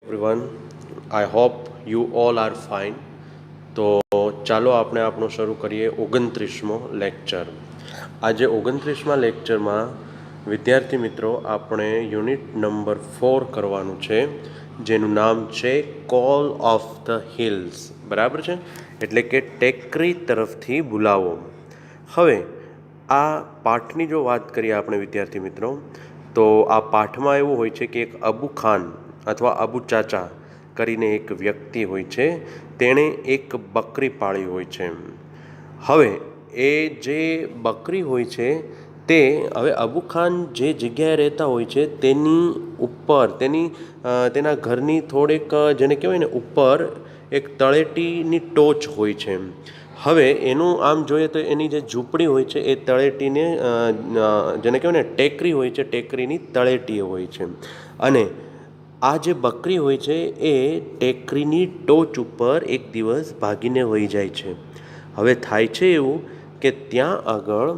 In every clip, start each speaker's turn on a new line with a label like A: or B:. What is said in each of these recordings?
A: Everyone, I hope you all are fine. તો ચાલો આપણે આપણો શરૂ કરીએ 29મો લેક્ચર. આજે 29મા લેક્ચરમાં વિદ્યાર્થી મિત્રો આપણે યુનિટ નંબર 4 કરવાનું છે, જેનું નામ છે કોલ ઓફ ધ હિલ્સ. બરાબર છે, એટલે કે ટેકરી તરફથી બોલાવો. હવે આ પાઠની જો વાત કરીએ આપણે વિદ્યાર્થી મિત્રો, તો આ પાઠમાં એવું હોય છે કે એક અબુ ખાન અથવા અબુ ચાચા કરીને એક વ્યક્તિ હોય છે, તેણે એક બકરી પાળી હોય છે. હવે એ જે બકરી હોય છે તે હવે અબુ ખાન જે જગ્યાએ રહેતા હોય છે તેની ઉપર તેના ઘરની થોડેક જેને કહેવાય ને ઉપર એક તળેટીની ટોચ હોય છે. હવે એનું આમ જોઈએ તો એની જે ઝૂંપડી હોય છે એ તળેટીને જેને કહેવાય ને ટેકરી હોય છે, ટેકરીની તળેટી હોય છે. અને આ જે બકરી હોય છે એ ટેકરીની ટોચ ઉપર એક દિવસ ભાગીને વહી જાય છે. હવે થાય છે એવું કે ત્યાં આગળ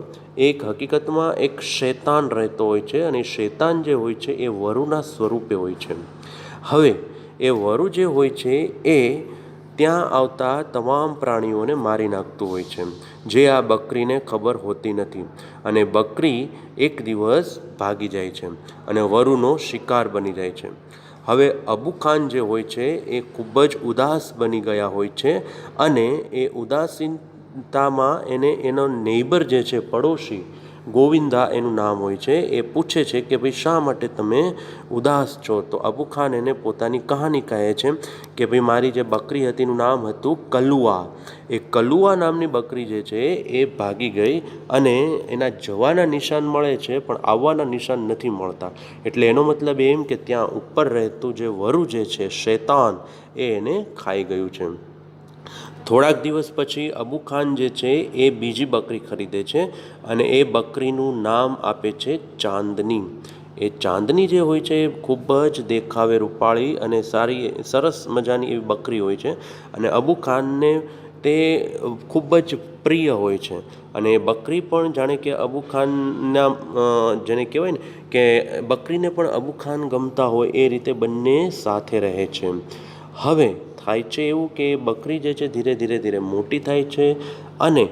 A: એક હકીકતમાં એક શૈતાન રહેતો હોય છે, અને શૈતાન જે હોય છે એ વરુના સ્વરૂપે હોય છે. હવે એ વરુ જે હોય છે એ ત્યાં આવતા તમામ પ્રાણીઓને મારી નાખતું હોય છે, જે આ બકરીને ખબર હોતી નથી. અને બકરી એક દિવસ ભાગી જાય છે અને વરુનો શિકાર બની જાય છે. હવે અબુ ખાન જે હોય છે એ ખૂબ જ ઉદાસ બની ગયા હોય છે, અને એ ઉદાસીનતામાં એનો નેબર જે છે, પડોશી ગોવિંદા એનું નામ હોય છે, એ પૂછે છે કે ભાઈ શા માટે તમે ઉદાસ છો. તો અબુ ખાન એને પોતાની કહાની કહે છે કે ભાઈ મારી જે બકરી હતી એનું નામ હતું કલુઆ. એ કલુઆ નામની બકરી જે છે એ ભાગી ગઈ, અને એના જવાના નિશાન મળે છે પણ આવવાના નિશાન નથી મળતા. એટલે એનો મતલબ એમ કે ત્યાં ઉપર રહેતું જે વરુ જે છે શૈતાન, એ એને ખાઈ ગયું છે. થોડાક દિવસ પછી અબુ ખાન જે છે એ બીજી બકરી ખરીદે છે, અને એ બકરીનું નામ આપે છે ચાંદની. એ ચાંદની જે હોય છે એ ખૂબ જ દેખાવે રૂપાળી અને સરસ મજાની એવી બકરી હોય છે, અને અબુ ખાનને તે ખૂબ જ પ્રિય હોય છે. અને એ બકરી પણ જાણે કે અબુ ખાનના જેને કહેવાય ને કે બકરીને પણ અબુ ખાન ગમતા હોય એ રીતે બંને સાથે રહે છે. હવે થાય છે એવું કે બકરી જે છે ધીરે ધીરે મોટી થાય છે, અને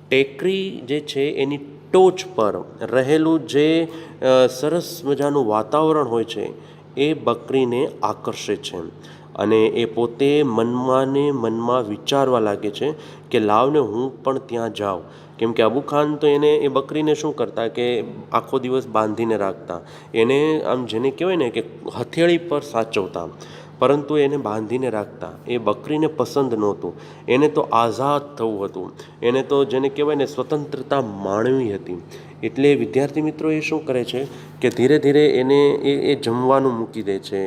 A: ટેકરી જે છે એની ટોચ પર રહેલું જે સરસ મજાનું વાતાવરણ હોય છે એ બકરીને આકર્ષે છે. અને એ પોતે મનમાં ને મનમાં વિચારવા લાગે છે કે લાવને હું પણ ત્યાં જાઉં. કેમ કે અબુ ખાન તો એ બકરીને શું કરતા કે આખો દિવસ બાંધીને રાખતા, એને આમ જેને કહેવાય ને કે હથેળી પર સાચવતા, પરંતુ એને બાંધીને રાખતા. એ બકરીને પસંદ નહોતું, એને તો આઝાદ થવું હતું, એને તો જેને કહેવાય ને સ્વતંત્રતા માણવી હતી. એટલે વિદ્યાર્થી મિત્રો એ શું કરે છે કે ધીરે ધીરે એને એ જમવાનું મૂકી દે છે.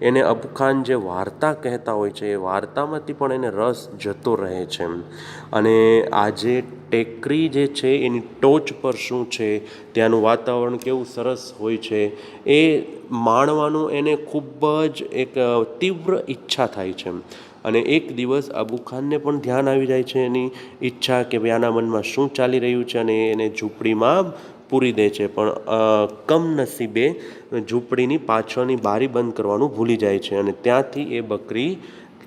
A: એને અબુ ખાન જે વાર્તા કહેતા હોય છે એ વાર્તામાંથી પણ એને રસ જતો રહે છે. અને આ જે ટેકરી જે છે એની ટોચ પર શું છે, ત્યાંનું વાતાવરણ કેવું સરસ હોય છે, એ માણવાનું એને ખૂબ જ એક તીવ્ર ઈચ્છા થાય છે. અને એક દિવસ અબુ ખાનને પણ ધ્યાન આવી જાય છે એની ઈચ્છા કે ભાઈ આના મનમાં શું ચાલી રહ્યું છે, અને એને ઝૂંપડીમાં પૂરી દે છે. પણ કમનસીબે ઝૂંપડીની પાછળની બારી બંધ કરવાનું ભૂલી જાય છે, અને ત્યાંથી એ બકરી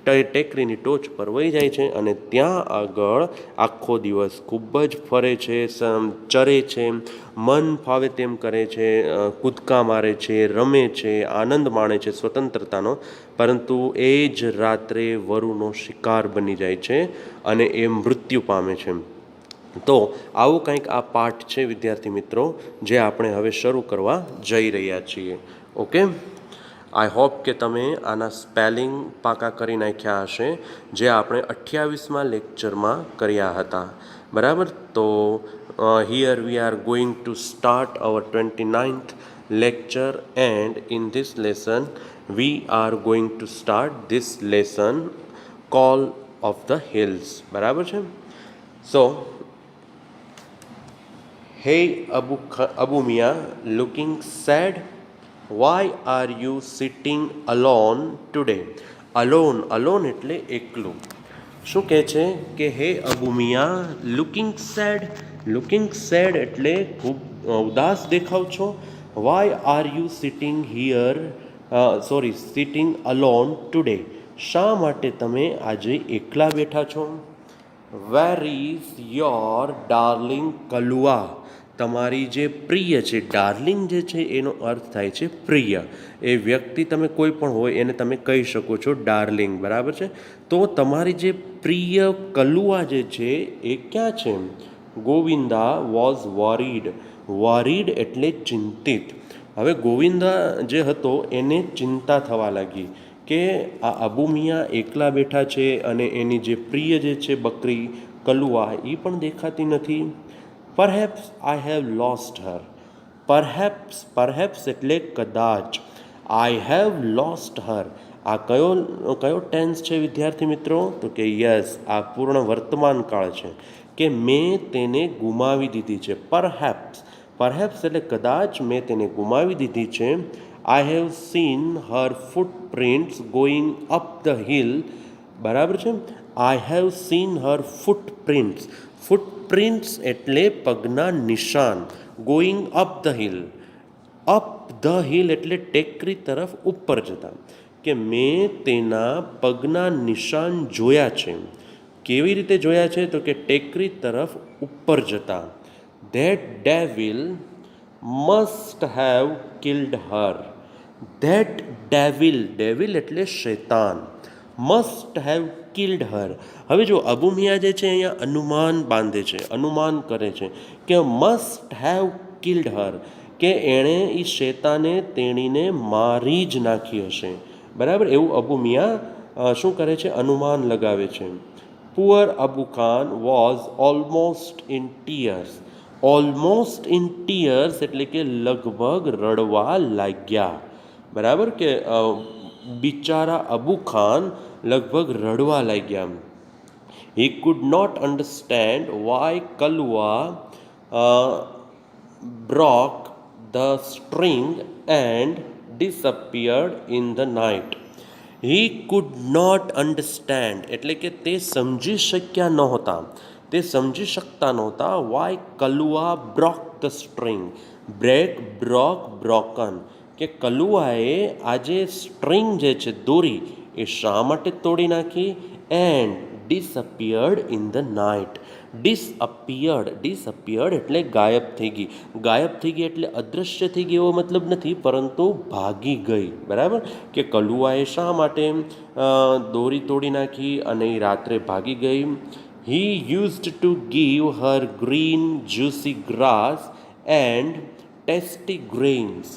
A: ટેકરીની ટોચ પર વહી જાય છે. અને ત્યાં આગળ આખો દિવસ ખૂબ જ ફરે છે, ચરે છે, મન ફાવે તેમ કરે છે, કૂદકા મારે છે, રમે છે, આનંદ માણે છે સ્વતંત્રતાનો. પરંતુ એ જ રાત્રે વરુનો શિકાર બની જાય છે અને એ મૃત્યુ પામે છે. તો આવું કંઈક આ પાઠ છે વિદ્યાર્થી મિત્રો, જે આપણે હવે શરૂ કરવા જઈ રહ્યા છીએ. ઓકે, આઈ હોપ કે તમે આના સ્પેલિંગ પાકા કરી નાખ્યા હશે, જે આપણે 28મા લેક્ચરમાં કર્યા હતા. બરાબર, તો here we are going to start our 29th lecture, and in this lesson we are going to start this lesson call of the hills. બરાબર છે. So hey Abu Mia, looking sad, why are you sitting alone today? alone એટલે એકલું. શું કહે છે કે hey Abu મિયા, looking sad એટલે ખૂબ ઉદાસ દેખાવ છો. Why are you sitting here sorry sitting alone today, શા માટે તમે આજે એકલા બેઠા છો? Where is your darling Kalua, તમારી જે પ્રિય છે, ડાર્લિંગ જે છે એનો અર્થ થાય છે પ્રિય. એ વ્યક્તિ તમે કોઈ પણ હોય એને તમે કહી શકો છો ડાર્લિંગ, બરાબર છે. તો તમારી જે પ્રિય કલુઆ જે છે એ ક્યાં છે? ગોવિંદા વોઝ વરીડ, વરીડ એટલે ચિંતિત. હવે ગોવિંદા જે હતો એને ચિંતા થવા લાગી કે આ અબુ મિયા એકલા બેઠા છે અને એની જે પ્રિય જે છે બકરી કલુઆ એ પણ દેખાતી નથી. Perhaps I have lost her, perhaps, perhaps એટલે કદાચ, આઈ હેવ લોસ્ટ હર, આ કયો ટેન્સ છે વિદ્યાર્થી મિત્રો? તો કે યસ, આ પૂર્ણ વર્તમાન કાળ છે કે મેં તેને ગુમાવી દીધી છે. પરહેપ્સ, પરહેપ્સ એટલે કદાચ મેં તેને ગુમાવી દીધી છે. I have seen Har footprints going up the hill, બરાબર છે. I have seen Har footprints, footprints એટલે પગના નિશાન, going up the hill, up the hill એટલે ટેકરી તરફ ઉપર જતા, કે મેં તેના પગના નિશાન જોયા છે. કેવી રીતે જોયા છે? તો કે ટેકરી તરફ ઉપર જતા. That devil must have killed Har, that devil, devil એટલે શૈતાન, મસ્ટ હેવ કિલ્ડ હર. હવે જો અબુ મિયા જે છે અહીંયા અનુમાન બાંધે છે, અનુમાન કરે છે કે મસ્ટ હેવ કિલ્ડ હર, કે એણે એ શેતાને તેણીને મારી જ નાખી હશે, બરાબર. એવું અબુ મિયા શું કરે છે? અનુમાન લગાવે છે. Poor Abu Khan was almost in tears, almost in tears એટલે કે લગભગ રડવા લાગ્યા, બરાબર, કે બિચારા અબુ ખાન લગભગ રડવા લાગ્યા. He could not understand why Kalua broke the string and disappeared in the night. He could not understand એટલે કે તે સમજી શક્યા નહોતા, તે સમજી શકતા નહોતા. Why Kalua broke the string, break, broke, broken, કે કલુઆએ આજે સ્ટ્રિંગ જે છે દોરી એ શા માટે તોડી નાખી? And disappeared in the night, disappeared, disappeared એટલે ગાયબ થઈ ગઈ, ગાયબ થઈ ગઈ એટલે અદૃશ્ય થઈ ગઈ એવો મતલબ નથી, પરંતુ ભાગી ગઈ, બરાબર. કે કલુઆએ શા માટે દોરી તોડી નાખી અને એ રાત્રે ભાગી ગઈ? He used to give her green juicy grass and tasty grains.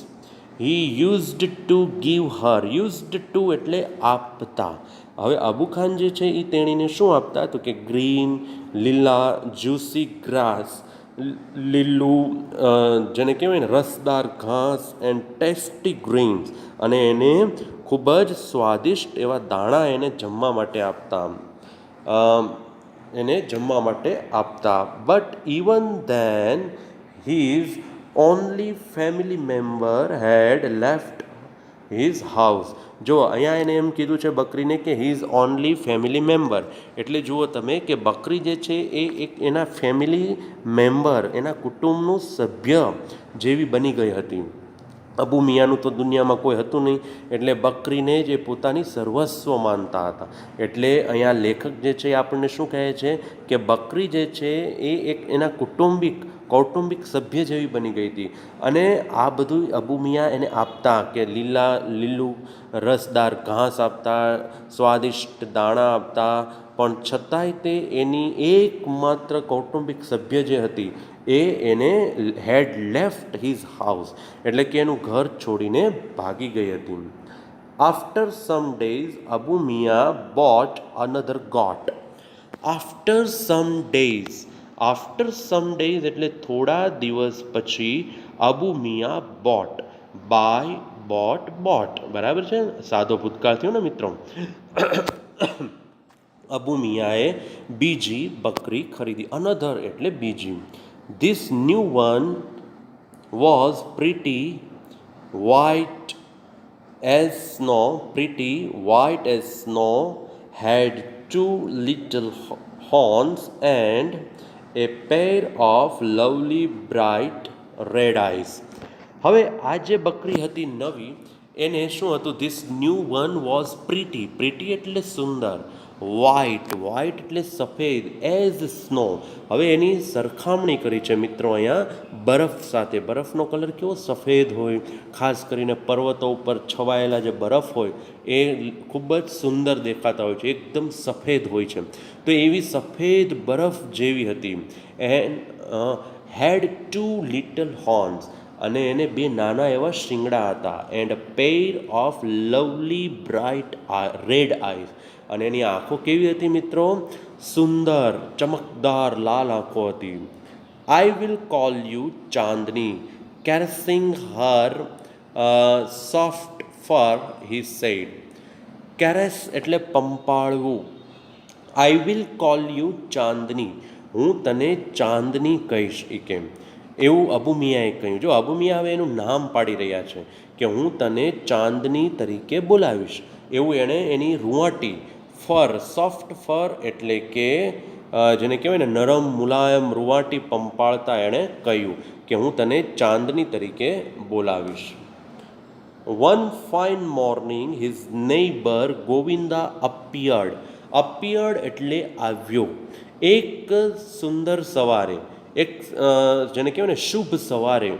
A: He used to give her, used to એટલે આપતા. હવે અબુ ખાન જે છે એ તેણીને શું આપતા? તો કે ગ્રીન, લીલા, જ્યુસી ગ્રાસ, લીલું જેને કહેવાય ને રસદાર ઘાસ, એન્ડ ટેસ્ટી ગ્રેન્સ, અને એને ખૂબ જ સ્વાદિષ્ટ એવા દાણા એને જમવા માટે આપતા, એને જમવા માટે આપતા. But even then his only family member head left his house. જો અહીંયા એને એમ કીધું છે બકરીને કે he is only family member, એટલે જુઓ તમે કે બકરી જે છે એ એક એના ફેમિલી મેમ્બર, એના કુટુંબનું સભ્ય જેવી બની ગઈ હતી. અબુ મિયાનું તો દુનિયામાં કોઈ હતું નહીં, એટલે બકરીને જે પોતાની સર્વસ્વ માનતા હતા. એટલે અહીંયા લેખક જે છે એ આપણને શું કહે છે કે બકરી જે છે એ એક એના કૌટુંબિક સભ્ય જેવી બની ગઈ હતી. અને આ બધું અબુ મિયા એને આપતા, કે લીલું રસદાર ઘાસ આપતા, સ્વાદિષ્ટ દાણા આપતા, પણ છતાંય તે એની એકમાત્ર કૌટુંબિક સભ્ય જે હતી એ એને હેડ લેફ્ટ હિઝ હાઉસ એટલે કે એનું ઘર છોડીને ભાગી ગઈ હતી. After some days Abu Miya bought another goat. After some days, after some days એટલે થોડા દિવસ પછી Abu Miya bought, by, bought, bought, બરાબર છે. સાદો ભૂતકાળ થયો ને મિત્રો. અબુ મિયાએ બીજી બકરી ખરીદી, અનધર એટલે બીજી. This new one was pretty white as snow, pretty white as snow, had two little horns and a pair of lovely bright red eyes. હવે આ જે બકરી હતી નવી એને શું હતું, this new one was pretty, pretty એટલે સુંદર, વ્હાઇટ, વ્હાઇટ એટલે સફેદ, એઝ સ્નો. હવે એની સરખામણી કરી છે મિત્રો અહીંયા બરફ સાથે. બરફનો કલર કેવો સફેદ હોય, ખાસ કરીને પર્વતો ઉપર છવાયેલા જે બરફ હોય એ ખૂબ જ સુંદર દેખાતા હોય છે, એકદમ સફેદ હોય છે. તો એવી સફેદ બરફ જેવી હતી. એન્ડ હેડ 2 લિટલ હોર્ન્સ, અને એને 2 નાના એવા શિંગડા હતા. And pair of lovely bright red eyes, અને એની આંખો કેવી હતી મિત્રો, સુંદર ચમકદાર લાલ આંખો હતી. I will call you Chandni, caressing her soft fur, he said. Caress એટલે પંપાળવું. I will call you Chandni, હું તને ચાંદની કહીશ એ કેમ, એવું અબુ મિયાએ કહ્યું. જો અબુ મિયા હવે એનું નામ પાડી રહ્યા છે કે હું તને ચાંદની તરીકે બોલાવીશ, એવું એણે એની રૂંવાટી ફર, સોફ્ટ ફર એટલે કે જેને કહેવાય ને નરમ મુલાયમ રૂંવાટી પંપાળતા એણે કહ્યું કે હું તને ચાંદની તરીકે બોલાવીશ. One fine morning his neighbour Govinda appeared. Appeared એટલે આવ્યો. એક સુંદર સવારે, એક જેને કહેવાય ને શુભ સવારે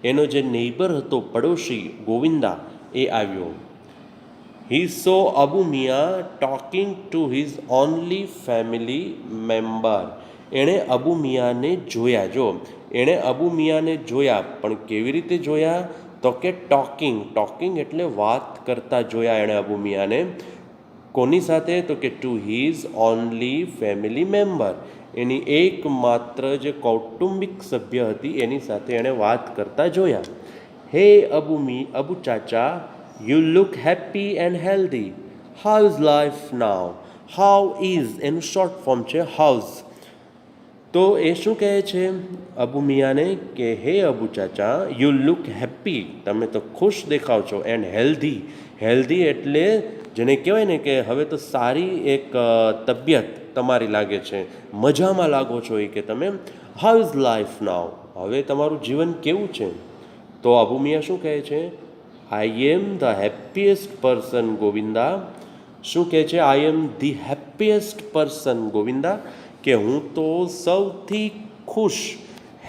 A: એનો જે નેબર હતો, પડોશી ગોવિંદા, એ આવ્યો. He saw Abu Miya talking to his only family member. એણે અબુ મિયાને જોયા. જો એણે અબુ મિયાને જોયા, પણ કેવી રીતે જોયા, તો કે ટોકિંગ. ટોકિંગ એટલે વાત કરતા જોયા એણે અબુ મિયાને. કોની સાથે, તો કે to his only family member, એની એકમાત્ર જે કૌટુંબિક સભ્ય હતી એની સાથે એણે વાત કરતા જોયા. Hey Abu chacha, you look happy and healthy. How is life now. How is એનું શોર્ટ ફોર્મ છે હાઉઝ. તો એ શું કહે છે અબુ મિયાને કે hey Abu chacha, you look happy, તમે તો ખુશ દેખાવ છો, એન્ડ હેલ્ધી. હેલ્ધી એટલે જેને કહેવાય ને કે હવે તો સારી એક તબિયત તમારી લાગે છે, મજામાં લાગો છો એ કે તમે. હાઉ ઇઝ લાઈફ નાવ, હવે તમારું જીવન કેવું છે. તો અબુ મિયા શું કહે છે, I am the happiest person Govinda. શું કહે છે, I am the happiest person Govinda, કે હું તો સૌથી ખુશ.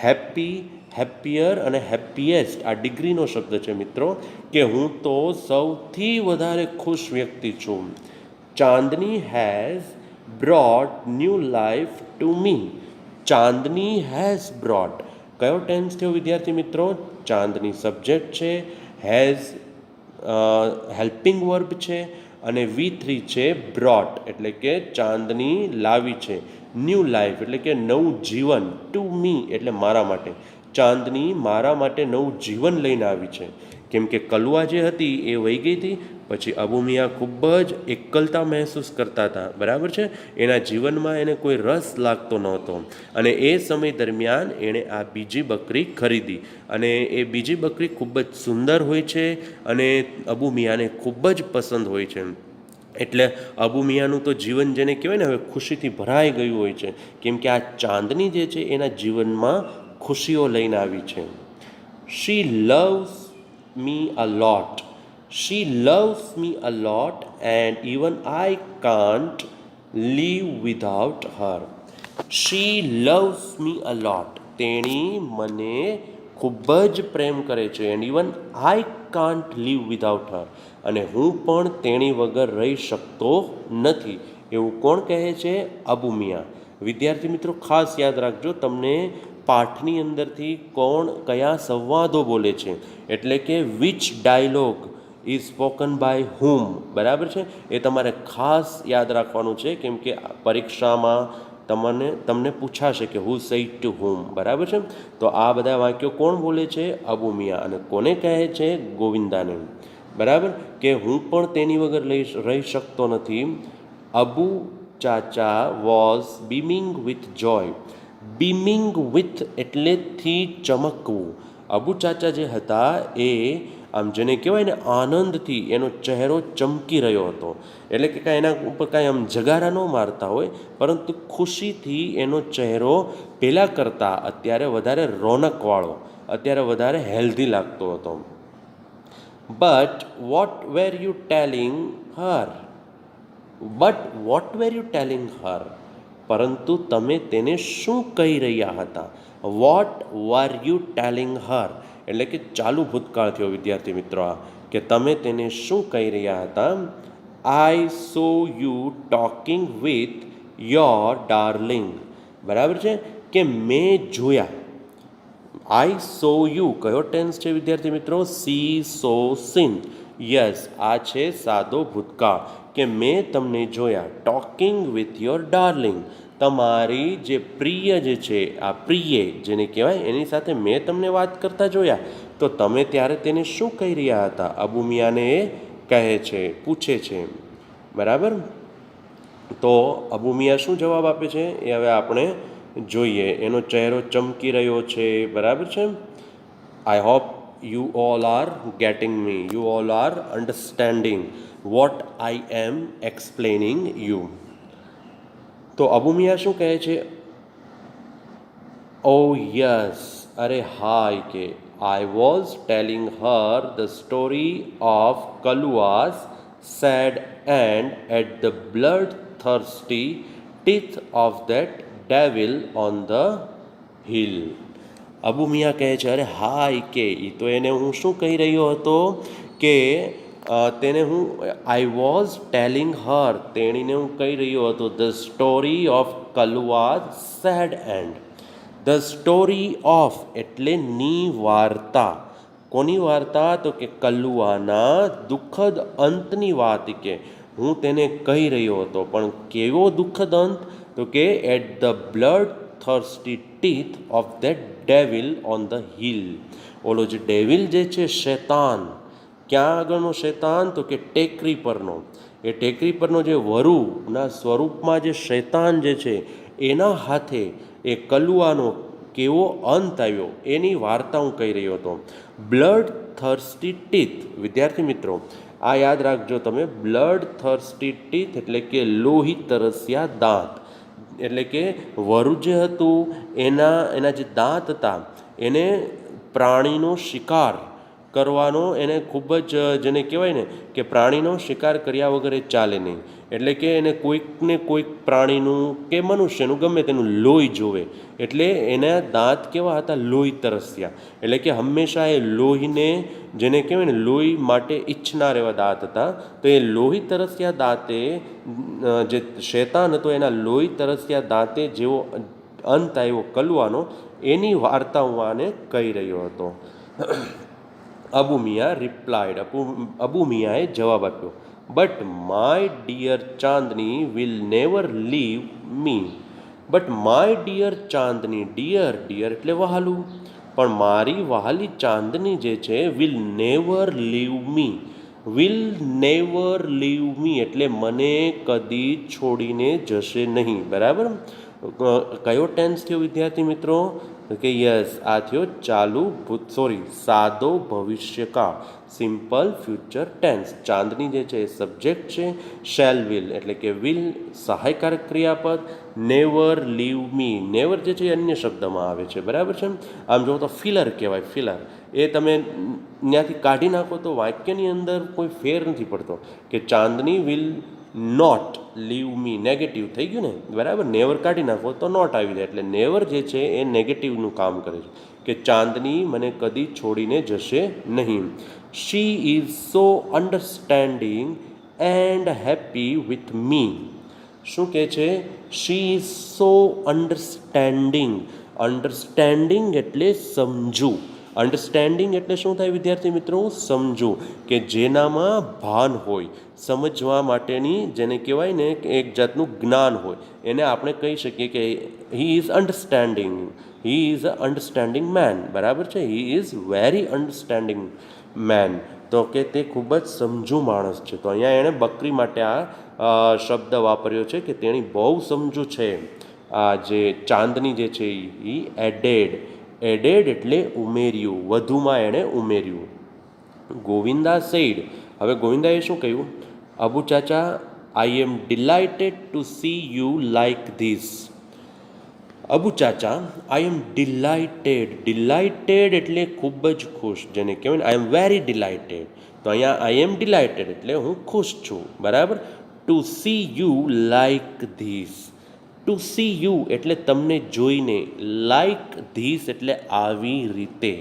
A: હેપી, હેપીયર અને હેપીએસ્ટ આ ડિગ્રીનો શબ્દ છે મિત્રો, કે હું તો સૌથી વધારે ખુશ વ્યક્તિ છું. Chandni has brought new life to me. Chandni has brought, કયો ટેન્સ થયો વિદ્યાર્થી મિત્રો, ચાંદની સબ્જેક્ટ છે, હેઝ હેલ્પિંગ વર્બ છે, અને V3 છે બ્રોટ, એટલે કે ચાંદની લાવી છે. ન્યૂ લાઈફ એટલે કે નવું જીવન, ટુ મી એટલે મારા માટે. ચાંદની મારા માટે નવું જીવન લઈને આવી છે. કેમ કે કલુઆ જે હતી એ વહી ગઈ હતી, પછી અબુ મિયા ખૂબ જ એકલતા મહેસૂસ કરતા હતા, બરાબર છે. એના જીવનમાં એને કોઈ રસ લાગતો નહોતો, અને એ સમય દરમિયાન એણે આ બીજી બકરી ખરીદી, અને એ બીજી બકરી ખૂબ જ સુંદર હોય છે, અને અબુ મિયાને ખૂબ જ પસંદ હોય છે. એટલે અબુ મિયાનું તો જીવન જેને કહેવાય ને હવે ખુશીથી ભરાઈ ગયું હોય છે, કેમ કે આ ચાંદની જે છે એના જીવનમાં ખુશીઓ લઈને આવી છે. She loves me a lot. She loves me a lot and even I can't live without her. She loves me a lot, તેણી મને ખૂબ જ પ્રેમ કરે છે. And even I can't live without her, અને હું પણ તેણી વગર રહી શકતો નથી. એવું કોણ કહે છે, અબુ મિયા. વિદ્યાર્થી મિત્રો ખાસ યાદ રાખજો, તમને પાઠની અંદરથી કોણ કયા સંવાદો બોલે છે, એટલે કે which dialogue is spoken by whom, બરાબર છે, એ તમારે ખાસ યાદ રાખવાનું છે. કેમ કે પરીક્ષામાં તમને પૂછાશે કે હુ સેડ ટુ હુમ, બરાબર છે. તો આ બધા વાક્યો કોણ બોલે છે, અબુ મિયા. અને કોને કહે છે, ગોવિંદાને, બરાબર, કે હું પણ તેની વગર રહી શકતો નથી. અબુ ચાચા વોઝ બીમિંગ વિથ જોય. બીમિંગ વિથ એટલે થી ચમકવું. અબુ ચાચા જે હતા એ આમ જેને કહેવાય ને આનંદથી એનો ચહેરો ચમકી રહ્યો હતો. એટલે કે કાંઈ એના ઉપર કાંઈ આમ જગારા ન મારતા હોય, પરંતુ ખુશીથી એનો ચહેરો પહેલાં કરતાં અત્યારે વધારે રોનકવાળો, અત્યારે વધારે હેલ્ધી લાગતો હતો. But what were you telling her but what were you telling her પરંતુ તમે તેને શું કહી રહ્યા હતા what were you telling her એટલે કે ચાલુ ભૂતકાળ થયો વિદ્યાર્થી મિત્રો આ કે તમે તેને શું કહી રહ્યા હતા I saw you talking with your darling બરાબર છે કે મેં જોયા આઈ સો યુ કયો ટેન્સ છે વિદ્યાર્થી મિત્રો સી સો સીન યસ આ છે સાદો ભૂતકાળ કે મેં તમને જોયા ટોકિંગ વિથ યોર ડાર્લિંગ તમારી જે પ્રિય જે છે આ પ્રિય જેને કહેવાય એની સાથે મેં તમને વાત કરતા જોયા તો તમે ત્યારે તેને શું કહી રહ્યા હતા અબુ મિયાને એ કહે છે પૂછે છે બરાબર તો અબુ મિયા શું જવાબ આપે છે એ હવે આપણે જોઈએ એનો ચહેરો ચમકી રહ્યો છે બરાબર છે I hope you all are getting me you all are understanding what I am explaining you તો અબુ મિયા શું કહે છે ઓ યસ અરે હાય કે I was telling her the story of Kalua's sad end at the blood thirsty teeth of that devil on the hill Abu Miya કહે છે અરે હાય કે એ તો એને હું શું કહી રહ્યો હતો કે તેને હું આઈ વોઝ ટેલિંગ હર તેણીને હું કહી રહ્યો હતો the story of Kalua sad end the story of એટલે ની વાર્તા કોની વાર્તા તો કે કલુઆના દુઃખદ અંતની વાત કે હું તેને કહી રહ્યો હતો પણ કેવો દુઃખદ અંત તો કે at the blood thirsty teeth of that devil on the hill ઓલો જે ડેવિલ જે છે શૈતાન ક્યાં આગળનો શૈતાન તો કે ટેકરી પરનો એ ટેકરી પરનો જે વરુના સ્વરૂપમાં જે શૈતાન જે છે એના હાથે એ કલુઆનો કેવો અંત આવ્યો એની વાર્તા હું કહી રહ્યો હતો બ્લડ થર્સ્ટી ટીથ વિદ્યાર્થી મિત્રો આ યાદ રાખજો તમે બ્લડ થર્સ્ટી ટીથ એટલે કે લોહી તરસ્યા દાંત એટલે કે વરુ જે હતું એના જે દાંત હતા એને પ્રાણીનો શિકાર કરવાનો એને ખૂબ જ જેને કહેવાય ને કે પ્રાણીનો શિકાર કર્યા વગર એ ચાલે નહીં એટલે કે એને કોઈકને કોઈક પ્રાણીનું કે મનુષ્યનું ગમે તેનું લોહી જોવે એટલે એના દાંત કેવા હતા લોહી તરસ્યા એટલે કે હંમેશા એ લોહીને જેને કહેવાય ને લોહી માટે ઈચ્છનાર એવા દાંત હતા તો એ લોહી તરસ્યા દાંતે જે શૈતાન હતો એના લોહી તરસ્યા દાંતે જેવો અંત આવ્યો કલુઆનો એની વાર્તા હું આને કહી રહ્યો હતો અબુ મિયા રિપ્લાઇડ અબુ મિયાએ જવાબ આપ્યો but my dear Chandni will never leave me but my dear Chandni dear dear એટલે વહાલું પણ મારી વહાલી ચાંદની જે છે will never leave me will never leave me એટલે મને કદી છોડીને જશે નહીં બરાબર કયો ટેન્સ થયો વિદ્યાર્થી મિત્રો કે યસ આ થયો ચાલુ સાદો ભવિષ્યકાળ સિમ્પલ ફ્યુચર ટેન્સ ચાંદની જે છે એ સબ્જેક્ટ છે શેલ વિલ એટલે કે વિલ સહાયકારક ક્રિયાપદ નેવર લીવ મી નેવર જે છે એ અન્ય શબ્દમાં આવે છે બરાબર છે આમ જો તો ફિલર કહેવાય ફિલર એ તમે ત્યાંથી કાઢી નાખો તો વાક્યની અંદર કોઈ ફેર નથી પડતો કે Chandni will not leave me negative થઈ ગયું ને બરાબર નેવર કાઢી નાખો તો નોટ આવી જાય એટલે નેવર જે છે એ નેગેટિવનું કામ કરે છે કે ચાંદની મને કદી છોડીને જશે નહીં she is so understanding and happy with me શું કહે છે she is so understanding understanding એટલે સમજવું અન્ડરસ્ટેન્ડિંગ એટલે શું થાય વિદ્યાર્થી મિત્રો સમજવું કે જેનામાં ભાન હોય સમજવા માટેની જેને કહેવાય ને કે એક જાતનું જ્ઞાન હોય એને આપણે કહી શકીએ કે હી ઇઝ અન્ડરસ્ટેન્ડિંગ મેન બરાબર છે he is very understanding man તો કે તે ખૂબ જ સમજુ માણસ છે તો અહીંયા એણે બકરી માટે આ શબ્દ વાપર્યો છે કે તેણી બહુ સમજુ છે આ જે ચાંદની જે છે એ એડેડ એટલે ઉમેર્યું વધુમાં એણે ઉમેર્યું ગોવિંદા સેડ હવે ગોવિંદાએ શું કહ્યું Abu chacha I am delighted to see you like this Abu chacha I am delighted એટલે ખૂબ જ ખુશ જેને કહેવાય ને આઈ એમ વેરી ડિલાઇટેડ તો તો અહીંયા આઈ એમ ડિલાઇટેડ એટલે હું ખુશ છું, બરાબર. To see you like this, to see you એટલે તમને જોઈને, લાઈક ધીસ એટલે આવી રીતે.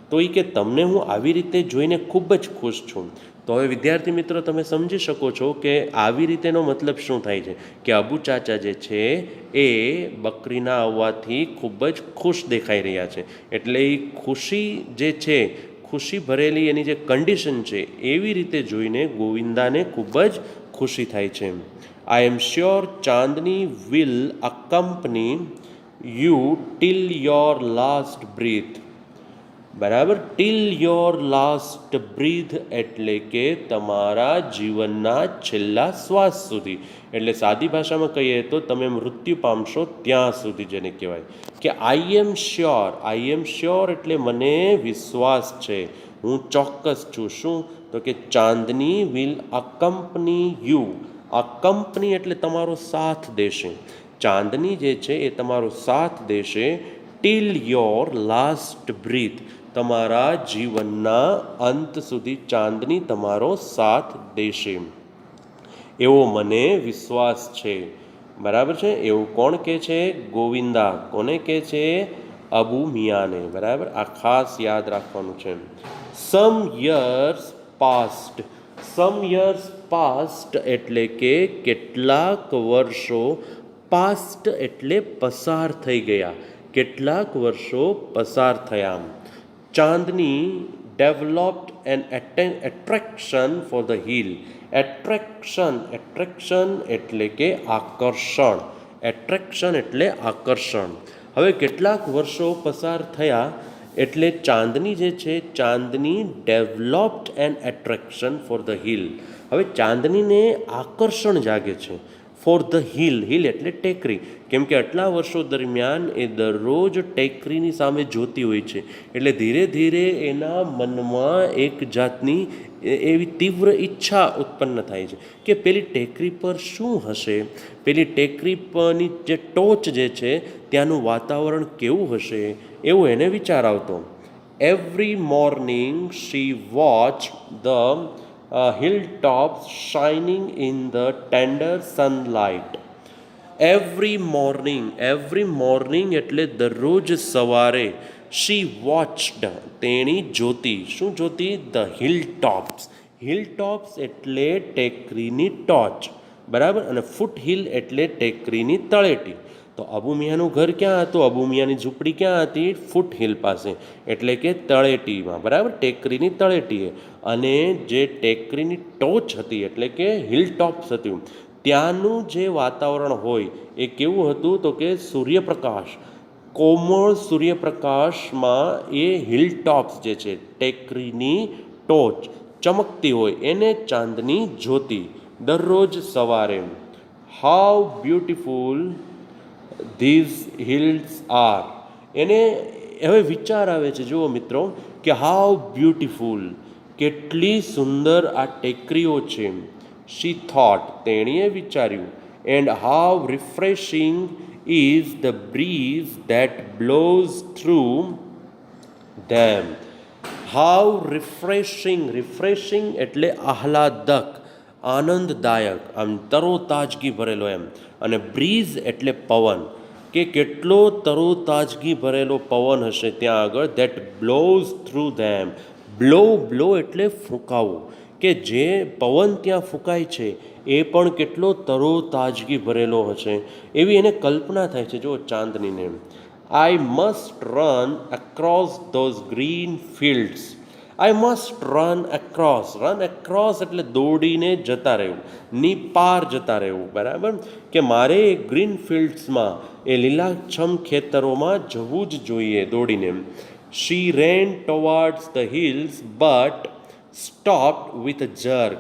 A: તો એ કે તમને હું આવી રીતે જોઈને ખૂબ જ ખુશ છું. તો હવે વિદ્યાર્થી મિત્રો તમે સમજી શકો છો કે આવી રીતેનો મતલબ શું થાય છે કે અબુ ચાચા જે છે એ બકરીના આવવાથી ખૂબ જ ખુશ દેખાઈ રહ્યા છે. એટલે એ ખુશી જે છે, ખુશી ભરેલી એની જે કન્ડિશન છે એવી રીતે જોઈને ગોવિંદાને ખૂબ જ ખુશી થાય છે. I am sure Chandni will accompany you till your last breath, બરાબર. ટિલ યોર લાસ્ટ બ્રીથ એટલે કે તમારા જીવનના છેલ્લા શ્વાસ સુધી, એટલે સાદી ભાષામાં કહીએ તો તમે મૃત્યુ પામશો ત્યાં સુધી, જેને કહેવાય કે I am sure. I am sure એટલે મને વિશ્વાસ છે, હું ચોક્કસ છું. શું? તો કે ચાંદની વિલ અકમ્પની યુ. અકમ્પની એટલે તમારો સાથ દેશે. ચાંદની જે છે એ તમારો સાથ દેશે ટિલ યોર લાસ્ટ બ્રીથ, તમારા જીવનના અંત સુધી ચાંદની તમારો સાથ દેશે એવો મને વિશ્વાસ છે, બરાબર છે. એવું કોણ કહે છે? ગોવિંદા. કોને કહે છે? અબુ મિયાને, બરાબર. આ ખાસ યાદ રાખવાનું છે. સમ યર્સ પાસ્ટ. સમ યર્સ પાસ્ટ એટલે કે કેટલાક વર્ષો, પાસ્ટ એટલે પસાર થઈ ગયા, કેટલાક વર્ષો પસાર થયા. Chandni developed an attraction for the hill. Attraction, attraction એટલે કે આકર્ષણ, એટ્રેક્શન એટલે આકર્ષણ. હવે કેટલાક વર્ષો પસાર થયા એટલે ચાંદની જે છે, Chandni developed an attraction for the hill. હવે ચાંદનીને આકર્ષણ જાગે છે ફોર ધ હિલ. હિલ એટલે ટેકરી, કેમ કે આટલા વર્ષો દરમિયાન એ દરરોજ ટેકરીની સામે જોતી હોય છે, એટલે ધીરે ધીરે એના મનમાં એક જાતની એવી તીવ્ર ઈચ્છા ઉત્પન્ન થાય છે કે પેલી ટેકરી પર શું હશે, પેલી ટેકરી પરની જે ટોચ જે છે ત્યાંનું વાતાવરણ કેવું હશે, એવું એને વિચાર આવતો. Every morning she watch the hilltops shining in the tender sunlight. Every morning એટલે દરરોજ સવારે, શી વોચડ તેણી જોતી. શું જોતી? ધ હિલટોપ્સ. હિલટોપ્સ એટલે ટેકરીની ટોચ, બરાબર. અને ફૂટ હિલ એટલે ટેકરીની તળેટી. તો અબુ મિયાનું ઘર ક્યાં હતું? અબુ મિયાની ઝૂંપડી ક્યાં હતી? ફૂટ હિલ પાસે, એટલે કે તળેટીમાં, બરાબર. ટેકરીની તળેટીએ. અને જે ટેકરીની ટોચ હતી એટલે કે હિલટોપ્સ હતું, ત્યાંનું જે વાતાવરણ હોય એ કેવું હતું? તો કે સૂર્યપ્રકાશ, કોમળ સૂર્યપ્રકાશમાં એ હિલટોપ્સ જે છે, ટેકરીની ટોચ ચમકતી હોય એને ચાંદની જોતી દરરોજ સવારે. How beautiful these hills are. એને હવે વિચાર આવે છે, જુઓ મિત્રો, કે હાઉ બ્યુટિફુલ, કેટલી સુંદર આ ટેકરીઓ છે. શી થોટ, તેણીએ વિચાર્યું. And how refreshing is the breeze that blows through them. How refreshing. Refreshing એટલે આહલાદક, આનંદદાયક, આમ તરોતાજગી ભરેલો એમ. અને બ્રીઝ એટલે પવન, કે કેટલો તરોતાજગી ભરેલો પવન હશે ત્યાં આગળ. That blows through them. Blow એટલે ફૂંકાવું, કે જે પવન ત્યાં ફૂંકાય છે એ પણ કેટલો તરોતાજગી ભરેલો હશે, એવી એને કલ્પના થાય છે. જો ચાંદનીને. I must run across those green fields. I must run across. Run across એટલે દોડીને જતા રહેવું, ની પાર જતા રહેવું, બરાબર. કે મારે એ ગ્રીન ફિલ્ડ્સમાં, એ લીલાછમ ખેતરોમાં જવું જ જોઈએ દોડીને. She ran towards the hills but stopped with a jerk.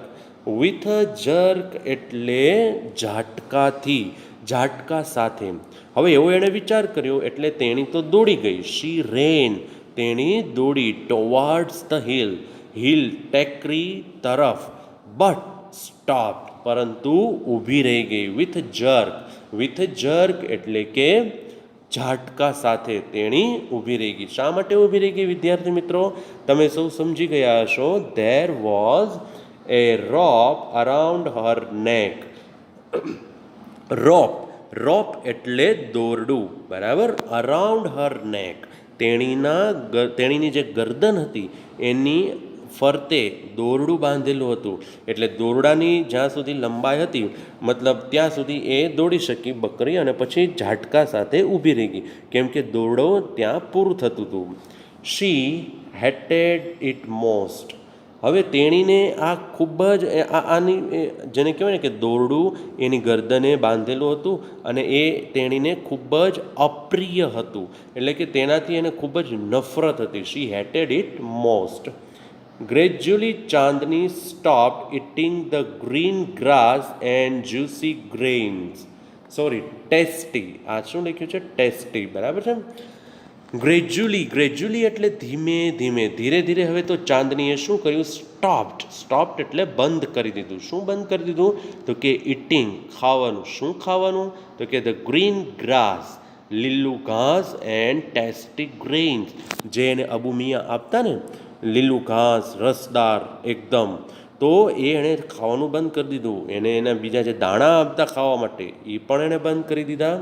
A: With a jerk એટલે ઝાટકાથી, ઝાટકા સાથે. હવે એવો એણે વિચાર કર્યો એટલે તેણી તો દોડી ગઈ. શી રેન, તેણી દોડી. ટુવર્ડ્સ ધ હિલ, હિલ ટેકરી તરફ. બટ સ્ટોપ્ડ, પરંતુ ઊભી રહી ગઈ. With jerk. વિથ જર્ક એટલે કે ઝાટકા સાથે તેણી ઊભી રહી ગઈ. શા માટે ઊભી રહી ગઈ વિદ્યાર્થી મિત્રો? તમે સૌ સમજી ગયા હશો. There was A rope around હર નેક. રોપ એટલે દોરડું, બરાબર. અરાઉન્ડ હર નેક, તેણીની જે ગરદન હતી એની ફરતે દોરડું બાંધેલું હતું. એટલે દોરડાની જ્યાં સુધી લંબાઈ હતી, મતલબ ત્યાં સુધી એ દોડી શકી બકરી, અને પછી ઝાટકા સાથે ઊભી રહી ગઈ, કેમ કે દોરડો ત્યાં પૂરું થતું હતું. શી હેટેડ ઇટ મોસ્ટ. હવે તેણીને આ ખૂબ જ આની જેને કહેવાય ને કે દોરડું એની ગરદને બાંધેલું હતું, અને એ તેણીને ખૂબ જ અપ્રિય હતું, એટલે કે તેનાથી એને ખૂબ જ નફરત હતી. She hated it most. Gradually, Chandni stopped eating the green grass and juicy grains. Tasty. આ શું લખ્યું છે? ટેસ્ટી, બરાબર છે. ગ્રેજ્યુઅલી એટલે ધીમે ધીમે, ધીરે ધીરે. હવે તો ચાંદનીએ શું કર્યું? સ્ટોપ્ડ એટલે બંધ કરી દીધું. શું બંધ કરી દીધું? તો કે ઇટિંગ, ખાવાનું. શું ખાવાનું? તો કે ધ ગ્રીન ગ્રાસ, લીલું ઘાસ, એન્ડ ટેસ્ટી ગ્રેન્સ, જે એને અબુ મિયા આપતા ને, લીલું ઘાસ, રસદાર એકદમ, તો એણે ખાવાનું બંધ કરી દીધું. એને એના બીજા જે દાણા આપતા ખાવા માટે, એ પણ એણે બંધ કરી દીધા.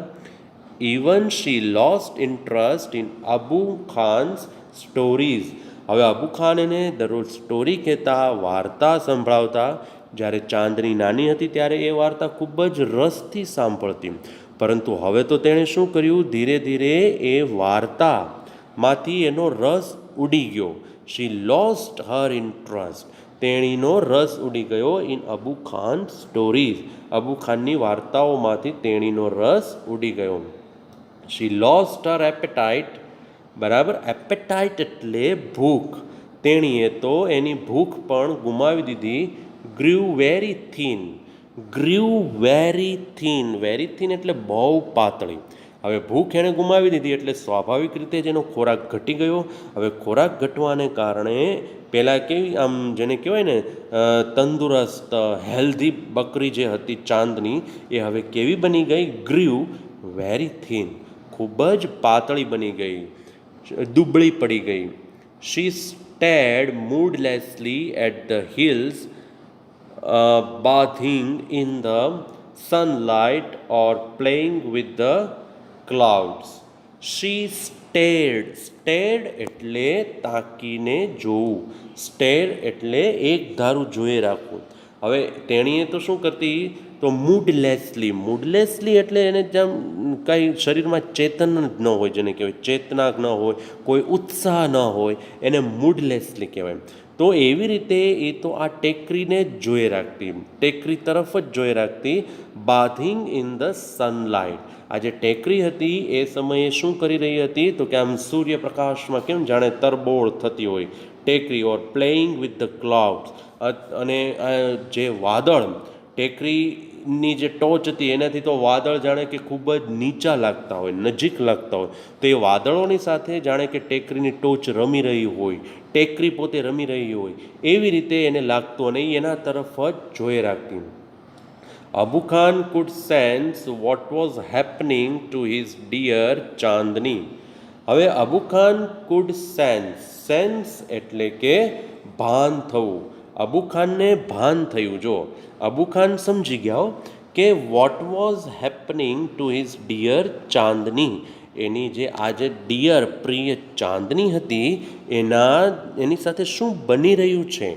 A: Even she lost interest in Abu Khan's stories. હવે અબુ ખાન એને દરરોજ સ્ટોરી કહેતા, વાર્તા સંભળાવતા. જ્યારે ચાંદની નાની હતી ત્યારે એ વાર્તા ખૂબ જ રસથી સાંભળતી, પરંતુ હવે તો તેણે શું કર્યું? ધીરે ધીરે એ વાર્તામાંથી એનો રસ ઉડી ગયો. શી લોસ્ટ હર ઇન્ટરેસ્ટ. તેણીનો રસ ઉડી ગયો ઇન અબુ ખાન સ્ટોરીઝ. અબુ ખાનની વાર્તાઓમાંથી તેણીનો રસ ઉડી ગયો. શી લોસ્ટ હર એપેટાઇટ, બરાબર. એપેટાઇટ એટલે ભૂખ. તેણીએ તો એની ભૂખ પણ ગુમાવી દીધી. Grieve very thin. Very thin એટલે બહુ પાતળી. હવે ભૂખ એણે ગુમાવી દીધી એટલે સ્વાભાવિક રીતે જ એનો ખોરાક ઘટી ગયો. હવે ખોરાક ઘટવાને કારણે પહેલાં કેવી, આમ જેને કહેવાય ને તંદુરસ્ત હેલ્ધી બકરી જે હતી ચાંદની, એ હવે કેવી બની ગઈ? ગ્રીવ વેરી થીન, ખૂબ જ પાતળી બની ગઈ, દુબળી પડી ગઈ. She stayed moodlessly at the hills, bathing in the sunlight or playing with the clouds. She stared એટલે તાકીને જોવું. સ્ટેર એટલે એક ધારું જોઈ રાખવું. હવે તેણીએ તો શું કરતી? તો મૂડલેસલી એટલે એને જેમ કાંઈ શરીરમાં ચેતન જ ન હોય, જેને કહેવાય ચેતના ન હોય, કોઈ ઉત્સાહ ન હોય, એને મૂડલેસલી કહેવાય. તો એવી રીતે એ તો આ ટેકરીને જ જોઈ રાખતી, ટેકરી તરફ જ જોઈ રાખતી. Bathing in the sunlight. આ જે ટેકરી હતી એ સમયે શું કરી રહી હતી? તો કે આમ સૂર્યપ્રકાશમાં કેમ જાણે તરબોળ થતી હોય ટેકરી. ઓર પ્લેઇંગ વિથ ધ ક્લાઉડ્સ. અને જે વાદળ, ટેકરીની જે ટોચ હતી એનાથી તો વાદળ જાણે કે ખૂબ જ નીચા લાગતા હોય, નજીક લાગતા હોય. તો એ વાદળોની સાથે જાણે કે ટેકરીની ટોચ રમી રહી હોય, ટેકરી પોતે રમી રહી હોય, એવી રીતે એને લાગતું, અને એના તરફ જ જોઈ રાખતી. Abu Khan could sense what was happening to his dear Chandni. હવે અબુ ખાન કુડ સેન્સ એટલે કે ભાન થવું. અબુ ખાનને ભાન થયું. જો અબુ ખાન સમજી ગયા કે what was happening to his dear Chandni. એની જે આજે ડિયર પ્રિય ચાંદની હતી એની સાથે શું બની રહ્યું છે,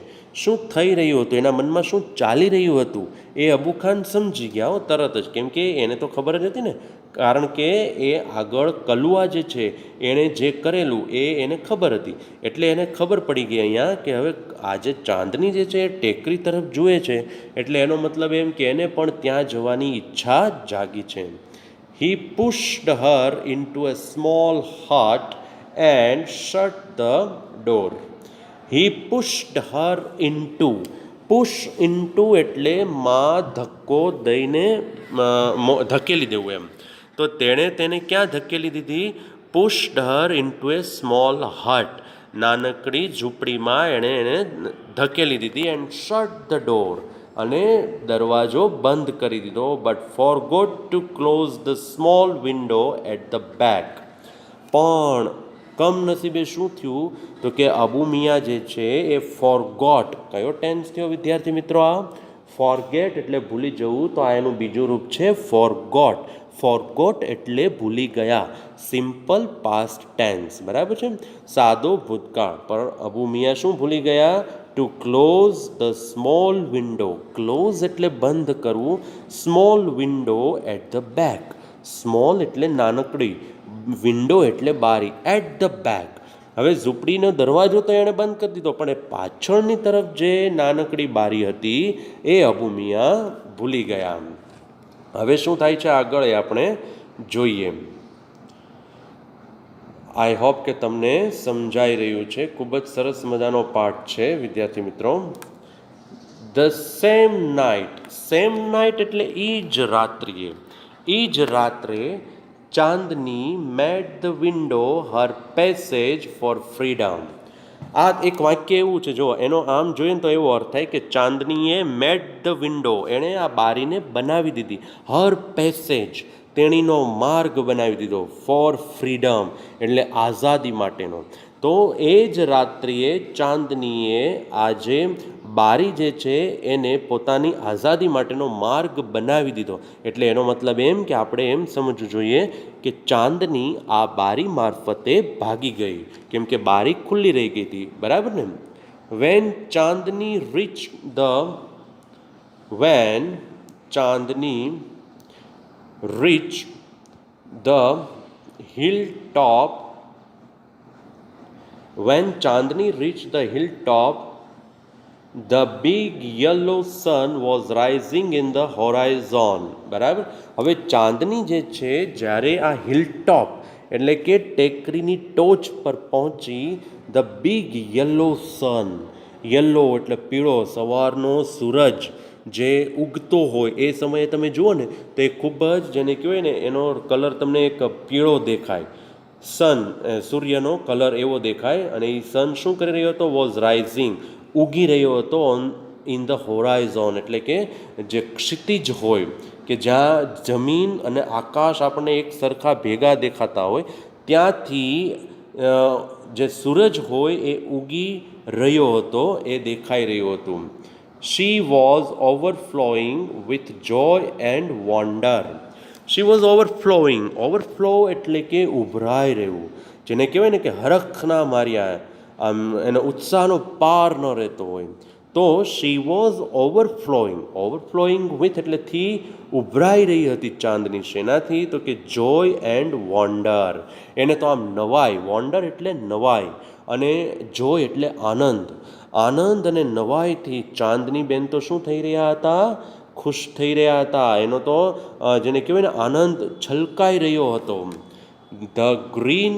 A: શું થઈ રહ્યું હતું, એના મનમાં શું ચાલી રહ્યું હતું, એ અબુ ખાન સમજી ગયા તરત જ. કેમ કે એને તો ખબર જ હતી ને, કારણ કે એ આગળ કલુઆ જે છે એણે જે કરેલું એને ખબર હતી. એટલે એને ખબર પડી ગઈ અહીંયા કે હવે આજે ચાંદની જે છે એ ટેકરી તરફ જુએ છે, એટલે એનો મતલબ એમ કે એને પણ ત્યાં જવાની ઈચ્છા જાગી છે. He pushed her into a small hut and shut the door. He pushed her into. Push into એટલે માં ધક્કો દઈને ધકેલી દેવું એમ. તો તેણે તેને ક્યાં ધકેલી દીધી? Pushed her into a small hut. નાનકડી ઝૂંપડીમાં એને ધકેલી દીધી. And shut the door. અને દરવાજો બંધ કરી દીધો. But forgot to close the small window at the back. પણ કમનસીબે શું થયું તો કે અબુ મિયા જે છે એ ફોરગોટ. કયો ટેન્સ થયો વિદ્યાર્થી મિત્રો? આ ફોરગેટ એટલે ભૂલી જવું, તો આ એનું બીજું રૂપ છે ફોરગોટ. ફોરગોટ એટલે ભૂલી ગયા, સિમ્પલ પાસ્ટ ટેન્સ, બરાબર છે, સાદો ભૂતકાળ. પણ અબુ મિયા શું ભૂલી ગયા? To close the small window. Close એટલે બંધ કરવું, small window at the back. Small એટલે નાનકડી, વિન્ડો એટલે બારી, એટ ધ બેક. હવે ઝૂંપડીનો દરવાજો તો એણે બંધ કરી દીધો, પણ એ પાછળની તરફ જે નાનકડી બારી હતી એ અબુ મિયા ભૂલી ગયા. હવે શું થાય છે આગળ એ આપણે જોઈએ. આઈ હોપ કે તમને સમજાઈ રહ્યું છે. ખૂબ જ સરસ મજાનો પાઠ છે વિદ્યાર્થી મિત્રો. The same night. Same night એટલે એ જ રાત્રિએ, એ જ રાત્રે Chandni made the window her passage for freedom. આ એક વાક્ય એવું છે, જો એનો આમ જોઈએ ને તો એવો અર્થ થાય કે ચાંદનીએ મેડ ધ વિન્ડો, એણે આ બારીને બનાવી દીધી, હર પેસેજ તેણીનો માર્ગ બનાવી દીધો, ફોર ફ્રીડમ એટલે આઝાદી માટેનો. તો એ જ રાત્રિએ ચાંદનીએ આજે બારી જે છે એને પોતાની આઝાદી માટેનો માર્ગ બનાવી દીધો. એટલે એનો મતલબ એમ કે આપણે એમ સમજવું જોઈએ કે ચાંદની આ બારી મારફતે ભાગી ગઈ, કેમ કે બારી ખુલ્લી રહી ગઈ હતી, બરાબર ને. When Chandni reach the hilltop, when Chandni reached the hilltop, the big yellow sun was rising in the horizon. બરાબર. હવે ચાંદની જે છે જ્યારે આ હિલટોપ એટલે કે ટેકરીની ટોચ પર પહોંચી, the big yellow sun, yellow એટલે પીળો, સવારનો સૂરજ જે ઉગતો હોય એ સમયે તમે જુઓ ને તો એ ખૂબ જ, જેને કહેવાય ને, એનો કલર તમને એક પીળો દેખાય. સન, સૂર્યનો કલર એવો દેખાય. અને એ સન શું કરી રહ્યો હતો? વોઝ રાઇઝિંગ, ઉગી રહ્યો હતો, ઓન ઇન ધ હોરાઇઝોન એટલે કે જે ક્ષિતિજ હોય, કે જ્યાં જમીન અને આકાશ આપણને એક સરખા ભેગા દેખાતા હોય, ત્યાંથી જે સૂરજ હોય એ ઉગી રહ્યો હતો, એ દેખાઈ રહ્યું હતું. She was overflowing with joy and wonder. She was overflowing. Overflow એટલે કે ઉભરાઈ રહેવું, જેને કહેવાય ને કે હરખના માર્યા, આમ એનો ઉત્સાહનો પાર ન રહેતો હોય. તો she was overflowing. overflowing with એટલે થી ઉભરાઈ રહી હતી ચાંદની. શેનાથી? તો કે જોય એન્ડ વોન્ડર. એને તો આમ નવાઈ, વોન્ડર એટલે નવાઈ, અને જોય એટલે આનંદ. આનંદ અને નવાઈથી ચાંદની બેન તો શું થઈ રહ્યા હતા? ખુશ થઈ રહ્યા હતા. એનો તો જેને કહેવાય ને આનંદ છલકાઈ રહ્યો હતો. The green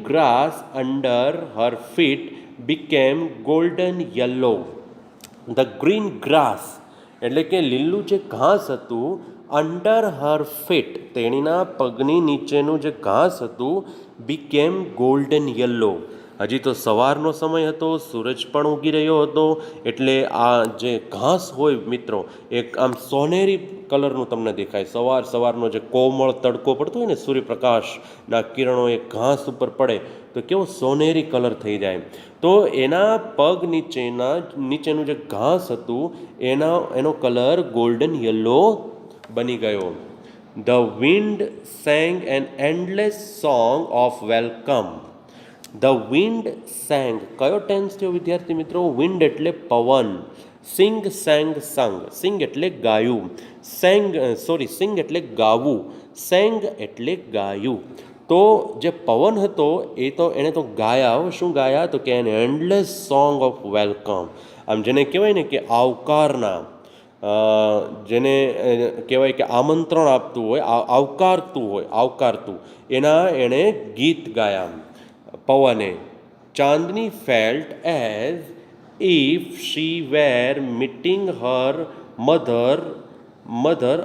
A: grass under her feet became golden yellow. The green grass એટલે કે લીલું જે ઘાસ હતું, અંડર હર ફીટ તેણીના પગની નીચેનું જે ઘાસ હતું, બીકેમ ગોલ્ડન યલો. હજી તો સવારનો સમય હતો, સૂરજ પણ ઉગી રહ્યો હતો, એટલે આ જે ઘાસ હોય મિત્રો, એક આમ સોનેરી કલરનું તમને દેખાય. સવારનો જે કોમળ તડકો પડતો હોય ને, સૂર્યપ્રકાશના કિરણો એ ઘાસ ઉપર પડે તો કેવો સોનેરી કલર થઈ જાય. તો એના પગ નીચેનું જે ઘાસ હતું એનો કલર ગોલ્ડન યલો બની ગયો. The wind sang an endless song of welcome. The wind sang, કયો ટેન્સ થયો વિદ્યાર્થી મિત્રો? વિન્ડ એટલે પવન, સિંગ sang સંગ, સિંગ એટલે ગાયું, સિંગ એટલે ગાવું, સેંગ એટલે ગાયું. તો જે પવન હતો એ તો એણે તો ગાયા. શું ગાયા? તો કે an endless song of welcome. આમ જેને કહેવાય ને કે આવકારના, જેને કહેવાય કે આમંત્રણ આપતું હોય, આવકારતું, એના એણે ગીત ગાયા પવને. Chandni felt as if she were meeting her mother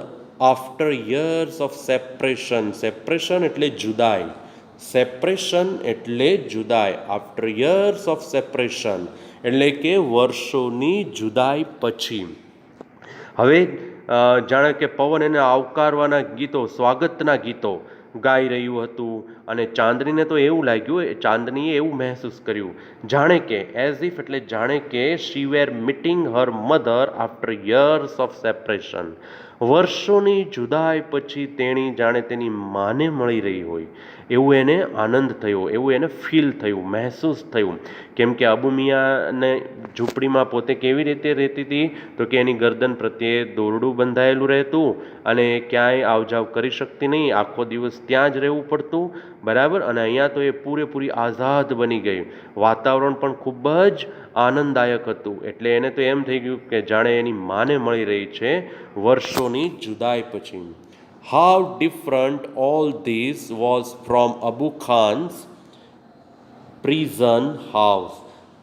A: after years of separation. Separation એટલે જુદાઈ, સેપરેશન એટલે જુદાઈ. આફ્ટર યર્સ ઓફ સેપરેશન એટલે કે વર્ષોની જુદાઈ પછી. હવે જાણે કે પવન એને આવકારવાના ગીતો, સ્વાગતના ગીતો ગાઈ રહ્યું હતું અને ચાંદનીને તો એવું લાગ્યું, ચાંદનીએ એવું મહેસૂસ કર્યું જાણે કે એઝ ઇફ એટલે જાણે કે she were meeting her mother after years of separation. વર્ષોની જુદાઈ પછી તેણી જાણે તેની માને મળી રહી હોય એવું એને આનંદ થયો, એવું એને ફીલ થયું, મહેસૂસ થયું. કેમ કે અબુ મિયાને ઝૂંપડીમાં પોતે કેવી રીતે રહેતી હતી તો કે એની ગરદન પ્રત્યે દોરડું બંધાયેલું રહેતું અને ક્યાંય આવજાવ કરી શકતી નહીં, આખો દિવસ ત્યાં જ રહેવું પડતું, બરાબર. અને અહીંયા તો એ પૂરેપૂરી આઝાદ બની ગઈ, વાતાવરણ પણ ખૂબ જ આનંદદાયક હતું. એટલે એને તો એમ થઈ ગયું કે જાણે એની માને મળી રહી છે વર્ષોની જુદાઈ પછી. How different all this was from Abu Khan's prison house.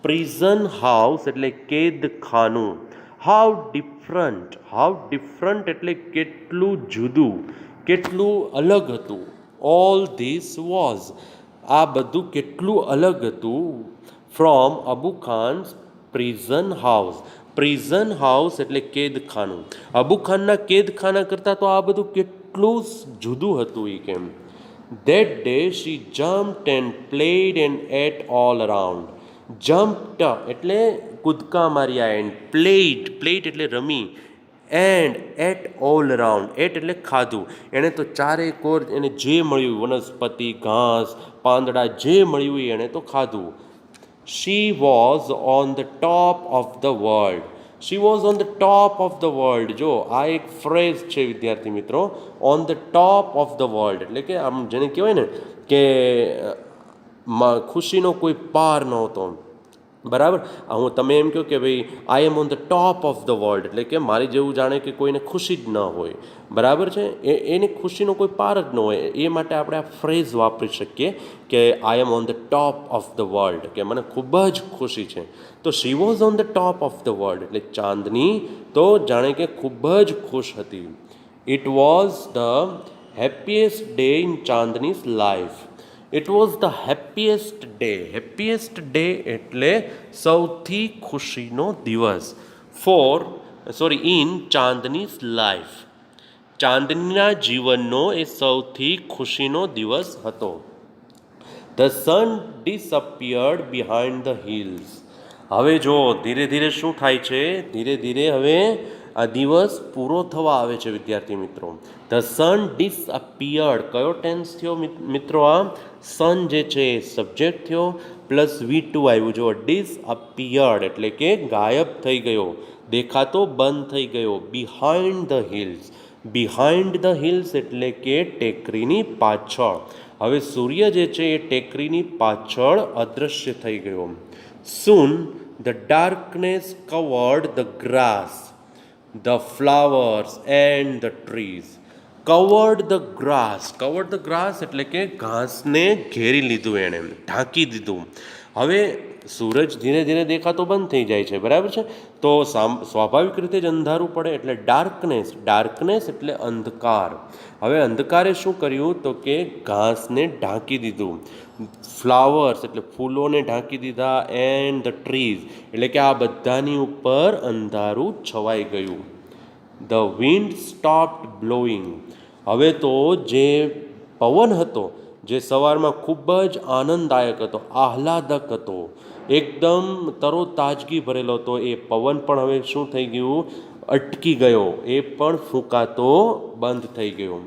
A: Prison house એટલે કેદખાનું. હાઉ ડિફરન્ટ એટલે કેટલું જુદું, કેટલું અલગ હતું. ઓલ ધીસ વોઝ આ બધું કેટલું અલગ હતું. From Abu Khan's prison house. Prison house એટલે કેદખાનું. અબુ ખાનના કેદખાના કરતાં તો આ બધું કેટલું જુદું હતું એ કેમ. That day she jumped and played and ate all around. Jumped એટલે કૂદકા માર્યા, એન્ડ પ્લેડ એટલે રમી, and ate all around, ate એટલે ખાધું. એણે તો ચારે કોર એને જે મળ્યું, વનસ્પતિ, ઘાસ, પાંદડા, જે મળ્યું એણે તો ખાધું. She was on the top of the world. She was on the top of the world. જો આ એક ફ્રેઝ છે વિદ્યાર્થી મિત્રો, on the top of the world એટલે કે આમ જેને કહેવાય ને કે ખુશીનો કોઈ પાર નહોતો, બરાબર. હું તમે એમ કહો કે ભાઈ I am on the top of the world એટલે કે મારી જેવું જાણે કે કોઈને ખુશી જ ન હોય, બરાબર છે. એને ખુશીનો કોઈ પાર જ ન હોય, એ માટે આપણે આ ફ્રેઝ વાપરી શકીએ કે I am on the top of the world, કે મને ખૂબ જ ખુશી છે. તો she was on the top of the world એટલે ચાંદની તો જાણે કે ખૂબ જ ખુશ હતી. It was the happiest day in Chandni's life. It was the happiest day. Happiest day એટલે સૌથી ખુશીનો દિવસ. In Chandni's life. ચાંદનીના જીવનનો એ સૌથી ખુશીનો દિવસ હતો. The sun disappeared behind the hills. હવે જો ધીરે ધીરે શું થાય છે, ધીરે ધીરે હવે આ દિવસ પૂરો થવા આવે છે વિદ્યાર્થી મિત્રો. ધ સન ડિસઅપિયર્ડ કયો ટેન્સ થયો મિત્રો? આ સન જે છે એ સબ્જેક્ટ થયો પ્લસ V2 આવ્યું. જો ડિસઅપિયર્ડ એટલે કે ગાયબ થઈ ગયો, દેખાતો બંધ થઈ ગયો. Behind the hills. Behind the hills એટલે કે ટેકરીની પાછળ. હવે સૂર્ય જે છે એ ટેકરીની પાછળ અદૃશ્ય થઈ ગયો. Soon the darkness covered the grass, the flowers and the trees. Covered the grass. Covered the grass એટલે કે ઘાસને ઘેરી લીધું, એણે ઢાંકી દીધું. હવે સૂરજ ધીરે ધીરે દેખાતો બંધ થઈ જાય છે, બરાબર છે. તો સ્વાભાવિક રીતે જ અંધારું પડે એટલે ડાર્કનેસ. ડાર્કનેસ એટલે અંધકાર. હવે અંધકારે શું કર્યું તો કે ઘાસને ઢાંકી દીધું. ફ્લાવર્સ એટલે ફૂલોને ઢાંકી દીધા. એન્ડ ધ ટ્રીઝ એટલે કે આ બધાની ઉપર અંધારું છવાઈ ગયું. The wind stopped blowing. હવે તો જે પવન હતો, જે સવારમાં ખૂબ જ આનંદદાયક હતો, આહલાદક હતો, એકદમ તરોતાજગી ભરેલો હતો, એ પવન પણ હવે શું થઈ ગયું? અટકી ગયો. એ પણ ફૂંકાતો બંધ થઈ ગયો.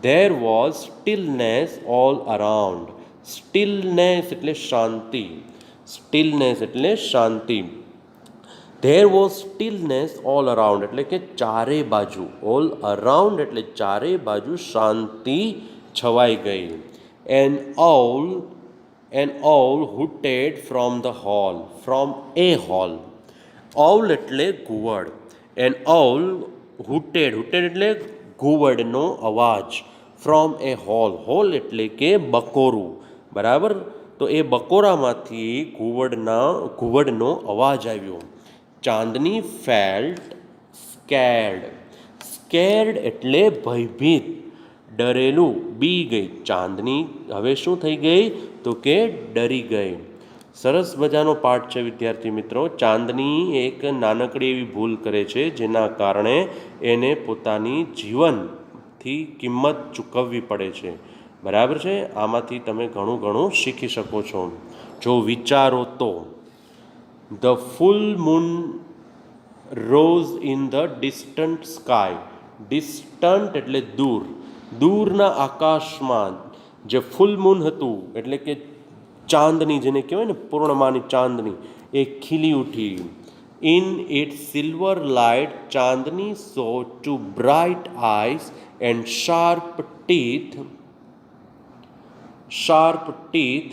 A: There was stillness all around. Stillness એટલે શાંતિ. સ્ટીલનેસ એટલે શાંતિ. There was stillness all around એટલે કે ચારે બાજુ. ઓલ અરાઉન્ડ એટલે ચારે બાજુ શાંતિ છવાઈ ગઈ. An owl hooted from the hole. From a hole. Owl એટલે ઘુવડ. N owl હૂટેડ. હૂટેડ એટલે ઘુવડનો અવાજ. From a hall. હોલ એટલે કે બકોરું, બરાબર. તો એ બકોરામાંથી ઘુવડનો અવાજ આવ્યો. ચાંદની ફેલ્ટ સ્કેર્ડ. સ્કેર્ડ એટલે ભયભીત. ડરેલું, બી ગઈ. ચાંદની હવે શું થઈ ગઈ? તો કે ડરી ગઈ. સરસ મજાનો પાઠ છે વિદ્યાર્થી મિત્રો. ચાંદની એક નાનકડી એવી ભૂલ કરે છે જેના કારણે એને પોતાની જીવનથી કિંમત ચૂકવવી પડે છે. બરાબર છે? આમાંથી તમે ઘણું ઘણું શીખી શકો છો જો વિચારો તો. The full moon rose in the distant sky. Distant એટલે દૂર, દૂરના આકાશમાં જે ફૂલ મૂન હતું એટલે કે ચાંદની, જેને કહેવાય ને પૂર્ણમાની ચાંદની, એ ખીલી ઉઠી. In it silver light Chandni saw two bright eyes and sharp teeth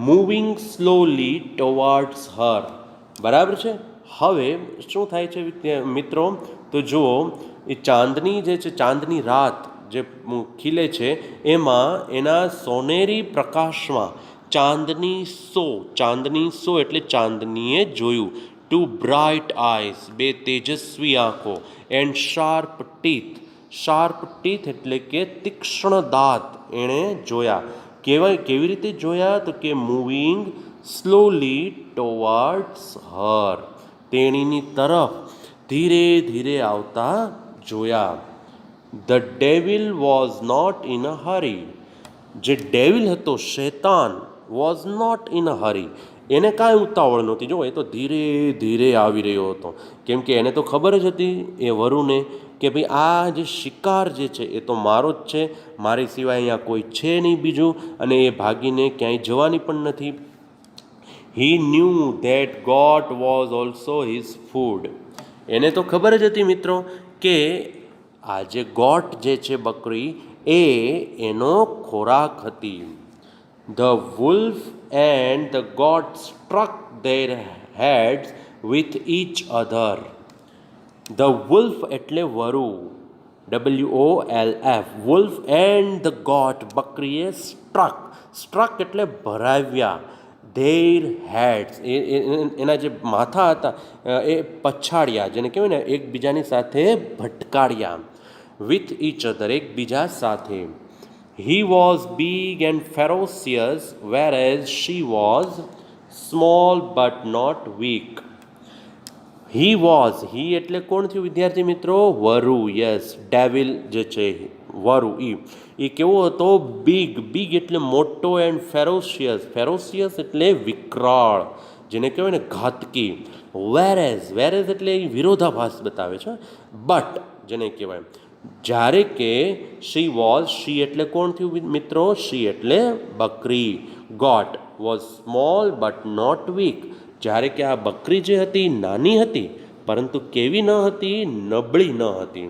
A: moving slowly towards her. બરાબર છે? હવે શું થાય છે મિત્રો? તો જુઓ, એ ચાંદની જે છે, ચાંદની રાત જે ખીલે છે એમાં એના સોનેરી પ્રકાશમાં ચાંદની સો એટલે ચાંદનીએ જોયું. ટુ બ્રાઇટ આઈસ બે તેજસ્વી આંખો. એન્ડ શાર્પ ટીથ એટલે કે તીક્ષ્ણ દાંત એણે જોયા. કેવી રીતે જોયા? તો કે મૂવિંગ સ્લોલી ટુવર્ડ્સ હર, તેણીની તરફ ધીરે ધીરે આવતા જોયા. The devil was not in a hurry. જે ડેવિલ હતો, શૈતાન, was not in a hurry, એને કાંઈ ઉતાવળ નહોતી. જો એ તો ધીરે ધીરે આવી રહ્યો હતો, કેમ કે એને તો ખબર જ હતી એ વરુને કે ભાઈ આ જે શિકાર જે છે એ તો મારો જ છે, મારી સિવાય અહીંયા કોઈ છે નહીં બીજું, અને એ ભાગીને ક્યાંય જવાની પણ નથી. He knew that goat was also his food. એને તો ખબર જ હતી મિત્રો કે આ જે ગોટ જે છે બકરી એ એનો ખોરાક હતી. The wolf and the goat struck their heads with each other. The wolf એટલે વરુ, WOLF, wolf and the goat બકરીએ સ્ટ્રક એટલે ભરાવ્યા. ધેર હેડ્સ એના જે માથા હતા એ પછાડ્યા, જેને કહેવાય ને એકબીજાની સાથે ભટકાડ્યા. વિથ ઇચ અધર એકબીજા સાથે. He was big and ferocious whereas she was small but not weak. He એટલે કોણ થયું વિદ્યાર્થી મિત્રો? વરુ. યસ, ડેવિલ જે છે વરુ, એ કેવો હતો? બિગ એટલે મોટો, એન્ડ ફેરોસિયસ એટલે વિકરાળ, જેને કહેવાય ને ઘાતકી. વેરેઝ એટલે વિરોધાભાસ બતાવે છે. બટ જેને કહેવાય જ્યારે કે શી એટલે કોણ થયું મિત્રો? શી એટલે બકરી. Goat was small but not weak. જ્યારે કે આ બકરી જે હતી નાની હતી પરંતુ કેવી ન હતી? નબળી ન હતી.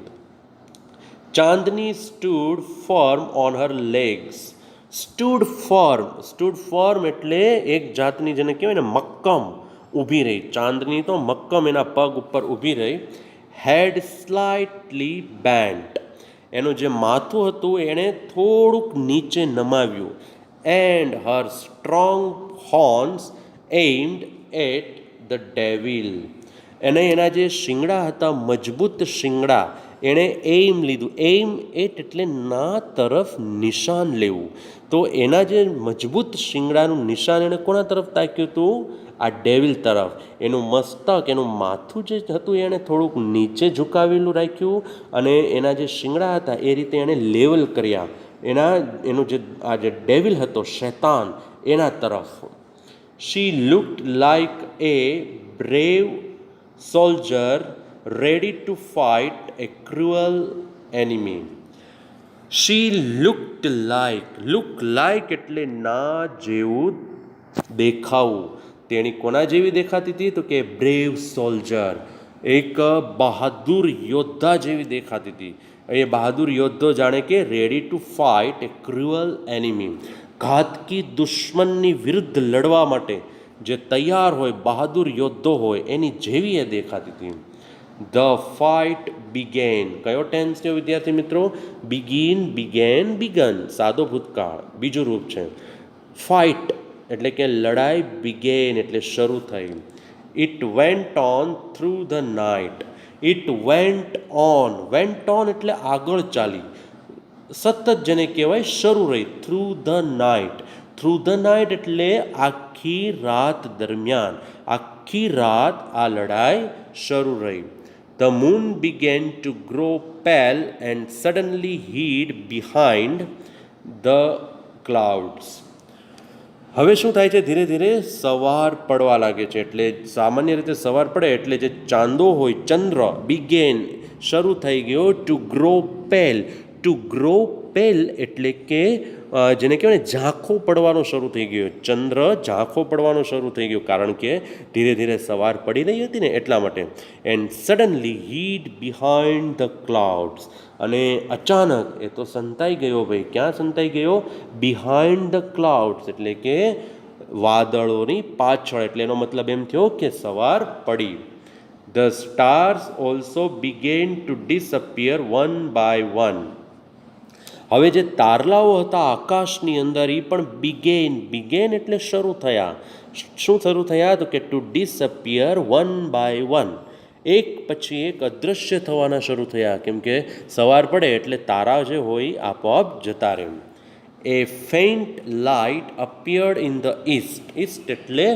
A: Chandni stood firm on her legs. Stood firm એટલે એક જાતની, જેને કહેવાય ને મક્કમ, ઊભી રહી. ચાંદની તો મક્કમ એના પગ ઉપર ઊભી રહી. Head slightly bent. એનું જે માથું હતું એણે થોડુંક નીચે નમાવ્યું. And her strong horns aimed at the devil. અને એના જે શિંગડા હતા, મજબૂત શિંગડા, એણે એઇમ લીધું. એઇમ એટલે ના તરફ નિશાન લેવું. તો એના જે મજબૂત શિંગડાનું નિશાન એણે કોના તરફ તાક્યું હતું? આ ડેવિલ તરફ. એનું મસ્તક, એનું માથું જે હતું એણે થોડુંક નીચે ઝુકાવેલું રાખ્યું, અને એના જે શિંગડા હતા એ રીતે એણે લેવલ કર્યા એનું જે આ જે ડેવિલ હતો, શૈતાન, એના તરફ. She looked like a brave soldier ready to fight a cruel enemy. She look like એટલે ના જેવું દેખાવું. તેણી કોના જેવી દેખાતી હતી? તો કે બ્રેવ સોલ્જર, એક બહાદુર યોદ્ધા જેવી દેખાતી હતી. એ બહાદુર યોદ્ધો જાણે કે ready to fight a cruel enemy, ઘાતકી દુશ્મનની વિરુદ્ધ લડવા માટે જે તૈયાર હોય, બહાદુર યોદ્ધો હોય એની જેવી એ દેખાતી હતી. The fight began. કયો ટેન્સ છે વિદ્યાર્થી મિત્રો? બિગન, સાદો ભૂતકાળ, બીજું રૂપ છે. ફાઇટ એટલે કે લડાઈ, બિગેન એટલે શરૂ થઈ. It went on through the night. It went on એટલે આગળ ચાલી, સતત જેને કહેવાય શરૂ રહી. થ્રુ ધ નાઇટ એટલે આખી રાત દરમિયાન, આખી રાત આ લડાઈ શરૂ રહી. The moon began to grow pale and suddenly hid behind the clouds. હવે શું થાય છે? ધીરે ધીરે સવાર પડવા લાગે છે. એટલે સામાન્ય રીતે સવાર પડે એટલે જે ચાંદો હોય, ચંદ્ર, બિગેન શરૂ થઈ ગયો, ટુ ગ્રો પેલ એટલે કે જેને કહેવાય ને ઝાંખો પડવાનો શરૂ થઈ ગયો. ચંદ્ર ઝાંખો પડવાનો શરૂ થઈ ગયો, કારણ કે ધીરે ધીરે સવાર પડી રહી હતી ને એટલા માટે. And suddenly hid behind the clouds, અને અચાનક એ તો સંતાઈ ગયો ભાઈ. ક્યાં સંતાઈ ગયો? બિહાઇન્ડ ધ ક્લાઉડ્સ એટલે કે વાદળોની પાછળ. એટલે એનો મતલબ એમ થયો કે સવાર પડી. The stars also began to disappear one by one. હવે જે તારલાઓ હતા આકાશની અંદર એ પણ બિગેન એટલે શરૂ થયા. શું શરૂ થયા? તો કે to disappear one by one, એક પછી એક અદૃશ્ય થવાના શરૂ થયા. કેમ કે સવાર પડે એટલે તારા જે હોય આપોઆપ જતા રહે. A faint light appeared in the east એટલે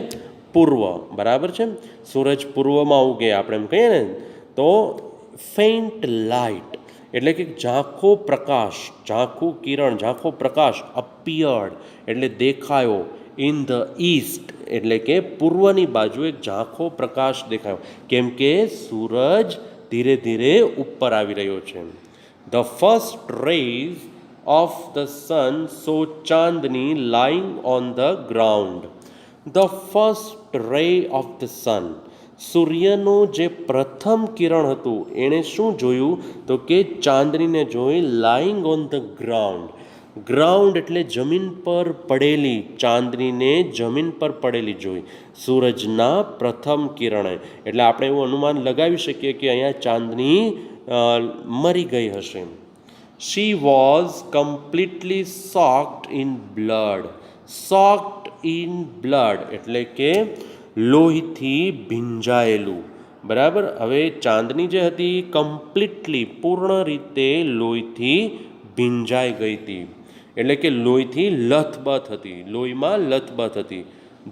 A: પૂર્વ, બરાબર છે. સૂરજ પૂર્વમાં ઉગે આપણે એમ કહીએ ને, તો ફેઇન્ટ લાઇટ એટલે કે ઝાંખો પ્રકાશ, ઝાંખું કિરણ, ઝાંખો પ્રકાશ. અપિયર્ડ એટલે દેખાયો. ઇન ધ ઈસ્ટ એટલે કે પૂર્વની બાજુ એક ઝાંખો પ્રકાશ દેખાયો, કેમ કે સૂરજ ધીરે ધીરે ઉપર આવી રહ્યો છે. The first rays of the sun saw Chandni lying on the ground. The first ray of the sun, સૂર્યનું જે પ્રથમ કિરણ હતું એણે શું જોયું? તો કે ચાંદનીને જોઈ lying on the ground. Ground એટલે જમીન પર પડેલી, ચાંદનીને જમીન પર પડેલી જોઈ સૂરજના પ્રથમ કિરણે. એટલે આપણે એવું અનુમાન લગાવી શકીએ કે અહીંયા ચાંદની મરી ગઈ હશે. She was completely soaked in blood એટલે કે લોહીથી ભીંજાયેલું, બરાબર. હવે ચાંદની જે હતી કમ્પ્લીટલી પૂર્ણ રીતે લોહીથી ભીંજાઈ ગઈ હતી, એટલે કે લોહીથી લથબથ હતી, લોહીમાં લથબથ હતી.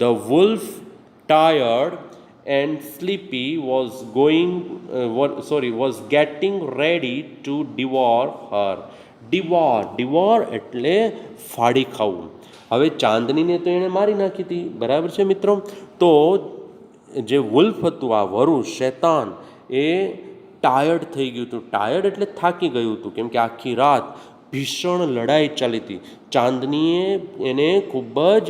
A: The wolf tired and sleepy was getting ready to ડિવોર હર. ડિવોર એટલે ફાડી ખાવું. હવે ચાંદનીને તો એણે મારી નાખી હતી, બરાબર છે મિત્રો. તો જે વુલ્ફ હતું, આ વરુ શૈતાન, એ ટાયર્ડ થઈ ગયું હતું. ટાયર્ડ એટલે થાકી ગયું હતું, કેમ કે આખી રાત ભીષણ લડાઈ ચાલી હતી. ચાંદનીએ એને ખૂબ જ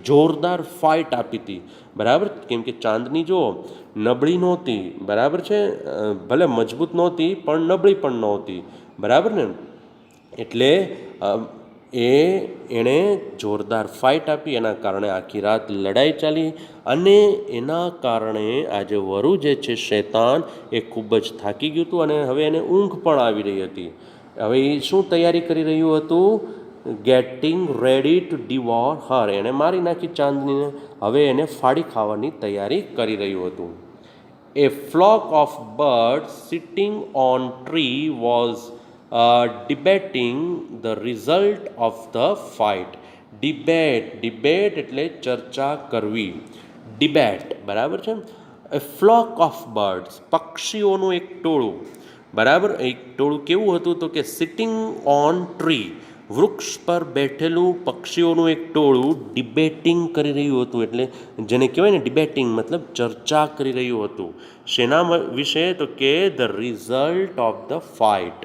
A: જોરદાર ફાઇટ આપી હતી, બરાબર. કેમ કે ચાંદની જો નબળી નહોતી, બરાબર છે, ભલે મજબૂત નહોતી પણ નબળી પણ નહોતી, બરાબર ને. એટલે એણે જોરદાર ફાઇટ આપી, એના કારણે આખી રાત લડાઈ ચાલી, અને એના કારણે આજે વરુ જે છે શૈતાન એ ખૂબ જ થાકી ગયું હતું, અને હવે એને ઊંઘ પણ આવી રહી હતી. હવે એ શું તૈયારી કરી રહ્યું હતું? ગેટિંગ રેડી ટુ ડિવોર હર. એણે મારી નાખી ચાંદનીને, હવે એને ફાડી ખાવાની તૈયારી કરી રહ્યું હતું. A flock of birds sitting on tree was debating the result of the fight. Debate એટલે ચર્ચા કરવી, ડિબેટ, બરાબર છે. એ ફ્લોક ઓફ બર્ડ્સ પક્ષીઓનું એક ટોળું, બરાબર. એક ટોળું કેવું હતું? તો કે સિટિંગ ઓન ટ્રી, વૃક્ષ પર બેઠેલું પક્ષીઓનું એક ટોળું ડિબેટિંગ કરી રહ્યું હતું. એટલે જેને કહેવાય ને ડિબેટિંગ, મતલબ ચર્ચા કરી રહ્યું હતું. શેના વિશે? તો કે the result of the fight,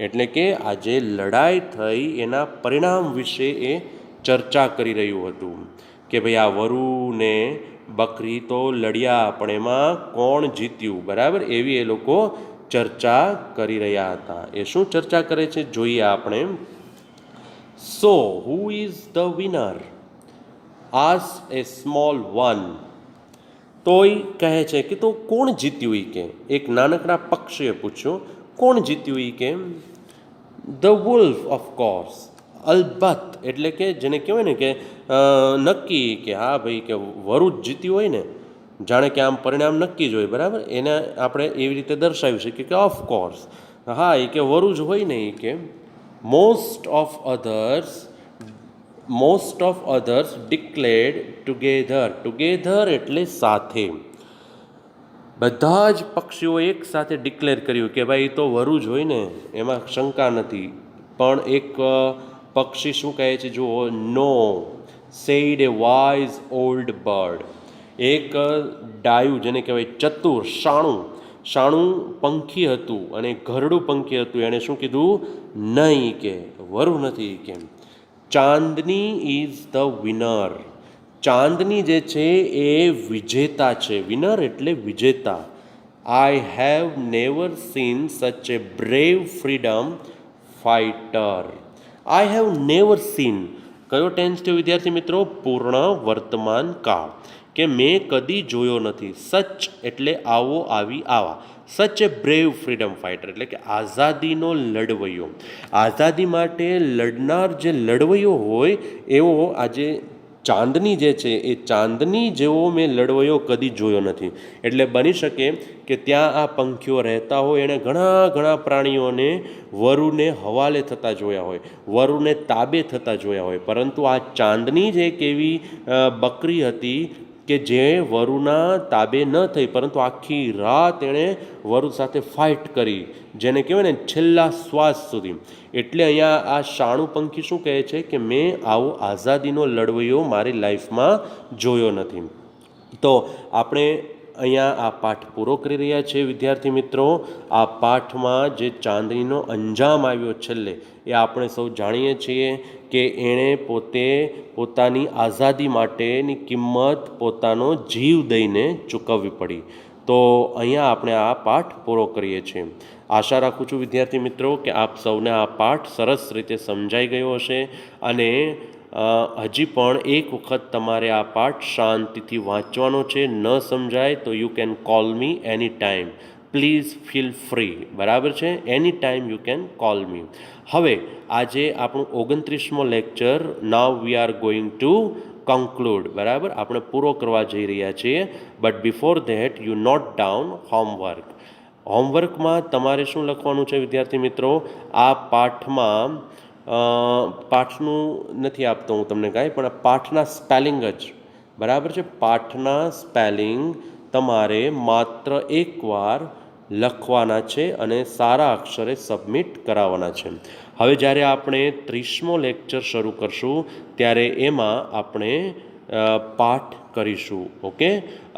A: એટલે કે આજે લડાઈ થઈ એના પરિણામ વિશે એ ચર્ચા કરી રહ્યું હતું. કે ભાઈ આ વરુ ને બકરી તો લડ્યા, પણ એમાં કોણ જીત્યું, બરાબર. એવી એ લોકો ચર્ચા કરી રહ્યા હતા. એ શું ચર્ચા કરે છે જોઈએ આપણે. So who is the winner? Asked a small one. તોય કહે છે કે તો કોણ જીત્યું? એ કે એક નાનકડા પક્ષીએ પૂછ્યું, કોણ જીત્યું? એ કે ધ વુલ્ફ ઓફકોર્સ, અલબત્ત, એટલે કે જેને કહેવાય ને કે નક્કી કે હા ભાઈ કે વરુ જ જીત્યું હોય ને, જાણે કે આમ પરિણામ નક્કી જ હોય, બરાબર. એને આપણે એવી રીતે દર્શાવી શકીએ કે ઓફકોર્સ, હા એ કે વરુ જ હોય ને, એ કે most of others declared together એટલે સાથે. બધા જ પક્ષીઓ એક સાથે ડિક્લેર કર્યું કે ભાઈ એ તો વરુ જ હોય ને, એમાં શંકા નથી. પણ એક પક્ષી શું કહે છે જુઓ, નો સેડ એ વાઇઝ ઓલ્ડ બર્ડ. એક ડાયું, જેને કહેવાય ચતુર, શાણું પંખી હતું અને ઘરડું પંખી હતું, એણે શું કીધું, નહીં કે વરુ નથી. કેમ? ચાંદની ઇઝ ધ વિનર. ચાંદની જે છે એ વિજેતા છે. વિનર એટલે વિજેતા. આઈ have never seen such a brave freedom fighter. I have never seen, કયો ટેન્સ થયો વિદ્યાર્થી મિત્રો? પૂર્ણ વર્તમાન કાળ. કે મેં કદી જોયો નથી. સચ એટલે આવો, આવી, આવા. સચ એ બ્રેવ ફ્રીડમ ફાઇટર એટલે કે આઝાદીનો લડવૈયો. આઝાદી માટે લડનાર જે લડવૈયો હોય એવો આજે ચાંદની જે છે એ ચાંદની જેવો મેં લડવૈયો કદી જોયો નથી. એટલે બની શકે કે ત્યાં આ પંખીઓ રહેતા હોય, એણે ઘણા પ્રાણીઓને વરુને હવાલે થતા જોયા હોય, વરુને તાબે થતા જોયા હોય, પરંતુ આ ચાંદની જ એક એવી બકરી હતી કે જે વરુના તાબે ન થઈ, પરંતુ આખી રાત એણે વરુ સાથે ફાઇટ કરી, જેને કહેવાય ને છેલ્લા શ્વાસ સુધી. એટલે અહીંયા આ શાણું પંખી શું કહે છે કે મેં આવો આઝાદીનો લડવૈયો મારી લાઈફમાં જોયો નથી. તો આપણે અહીંયા આ પાઠ પૂરો કરી રહ્યા છીએ વિદ્યાર્થી મિત્રો. આ પાઠમાં જે ચાંદનીનો અંજામ આવ્યો છેલ્લે, એ આપણે સૌ જાણીએ છીએ કે એણે પોતાની આઝાદી માટેની કિંમત પોતાનો જીવ દઈને ચૂકવવી પડી. તો અહીંયા આપણે આ પાઠ પૂરો કરીએ છીએ. આશા રાખું છું વિદ્યાર્થી મિત્રો કે આપ સૌને આ પાઠ સરસ રીતે સમજાઈ ગયો હશે, અને હજી પણ એક વખત તમારે આ પાઠ શાંતિથી વાંચવાનો છે. ન સમજાય તો you can call me any time. Please feel free, બરાબર છે? Any time you can call me. હવે આજે આપણું 29મો lecture, now we are going to conclude, બરાબર, આપણે પૂરો કરવા જઈ રહ્યા છીએ. But before that you note down homework. હોમવર્કમાં તમારે શું લખવાનું છે વિદ્યાર્થી મિત્રો? આ પાઠનું નથી આપતો હું તમને કાંઈ, પણ આ પાઠના સ્પેલિંગ જ, બરાબર છે? પાઠના સ્પેલિંગ તમારે માત્ર એકવાર લખવાના છે અને સારા અક્ષરે સબમિટ કરાવવાના છે. હવે જ્યારે આપણે 30મો લેક્ચર શરૂ કરશું ત્યારે એમાં આપણે પાઠ કરીશું, ઓકે?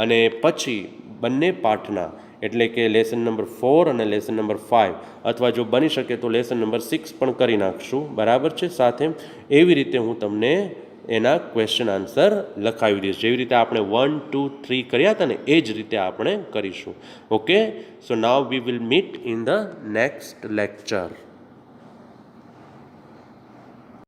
A: અને પછી બંને પાઠના, એટલે કે લેસન નંબર 4 અને લેસન નંબર 5, અથવા જો બની શકે તો લેસન નંબર 6 પણ કરી નાખશું, બરાબર છે? સાથે એવી રીતે હું તમને એના ક્વેશ્ચન આન્સર લખાવી દઈશ. જેવી રીતે આપણે 1, 2, 3 કર્યા હતા ને, એ જ રીતે આપણે કરીશું, okay? So now we will meet in the next lecture.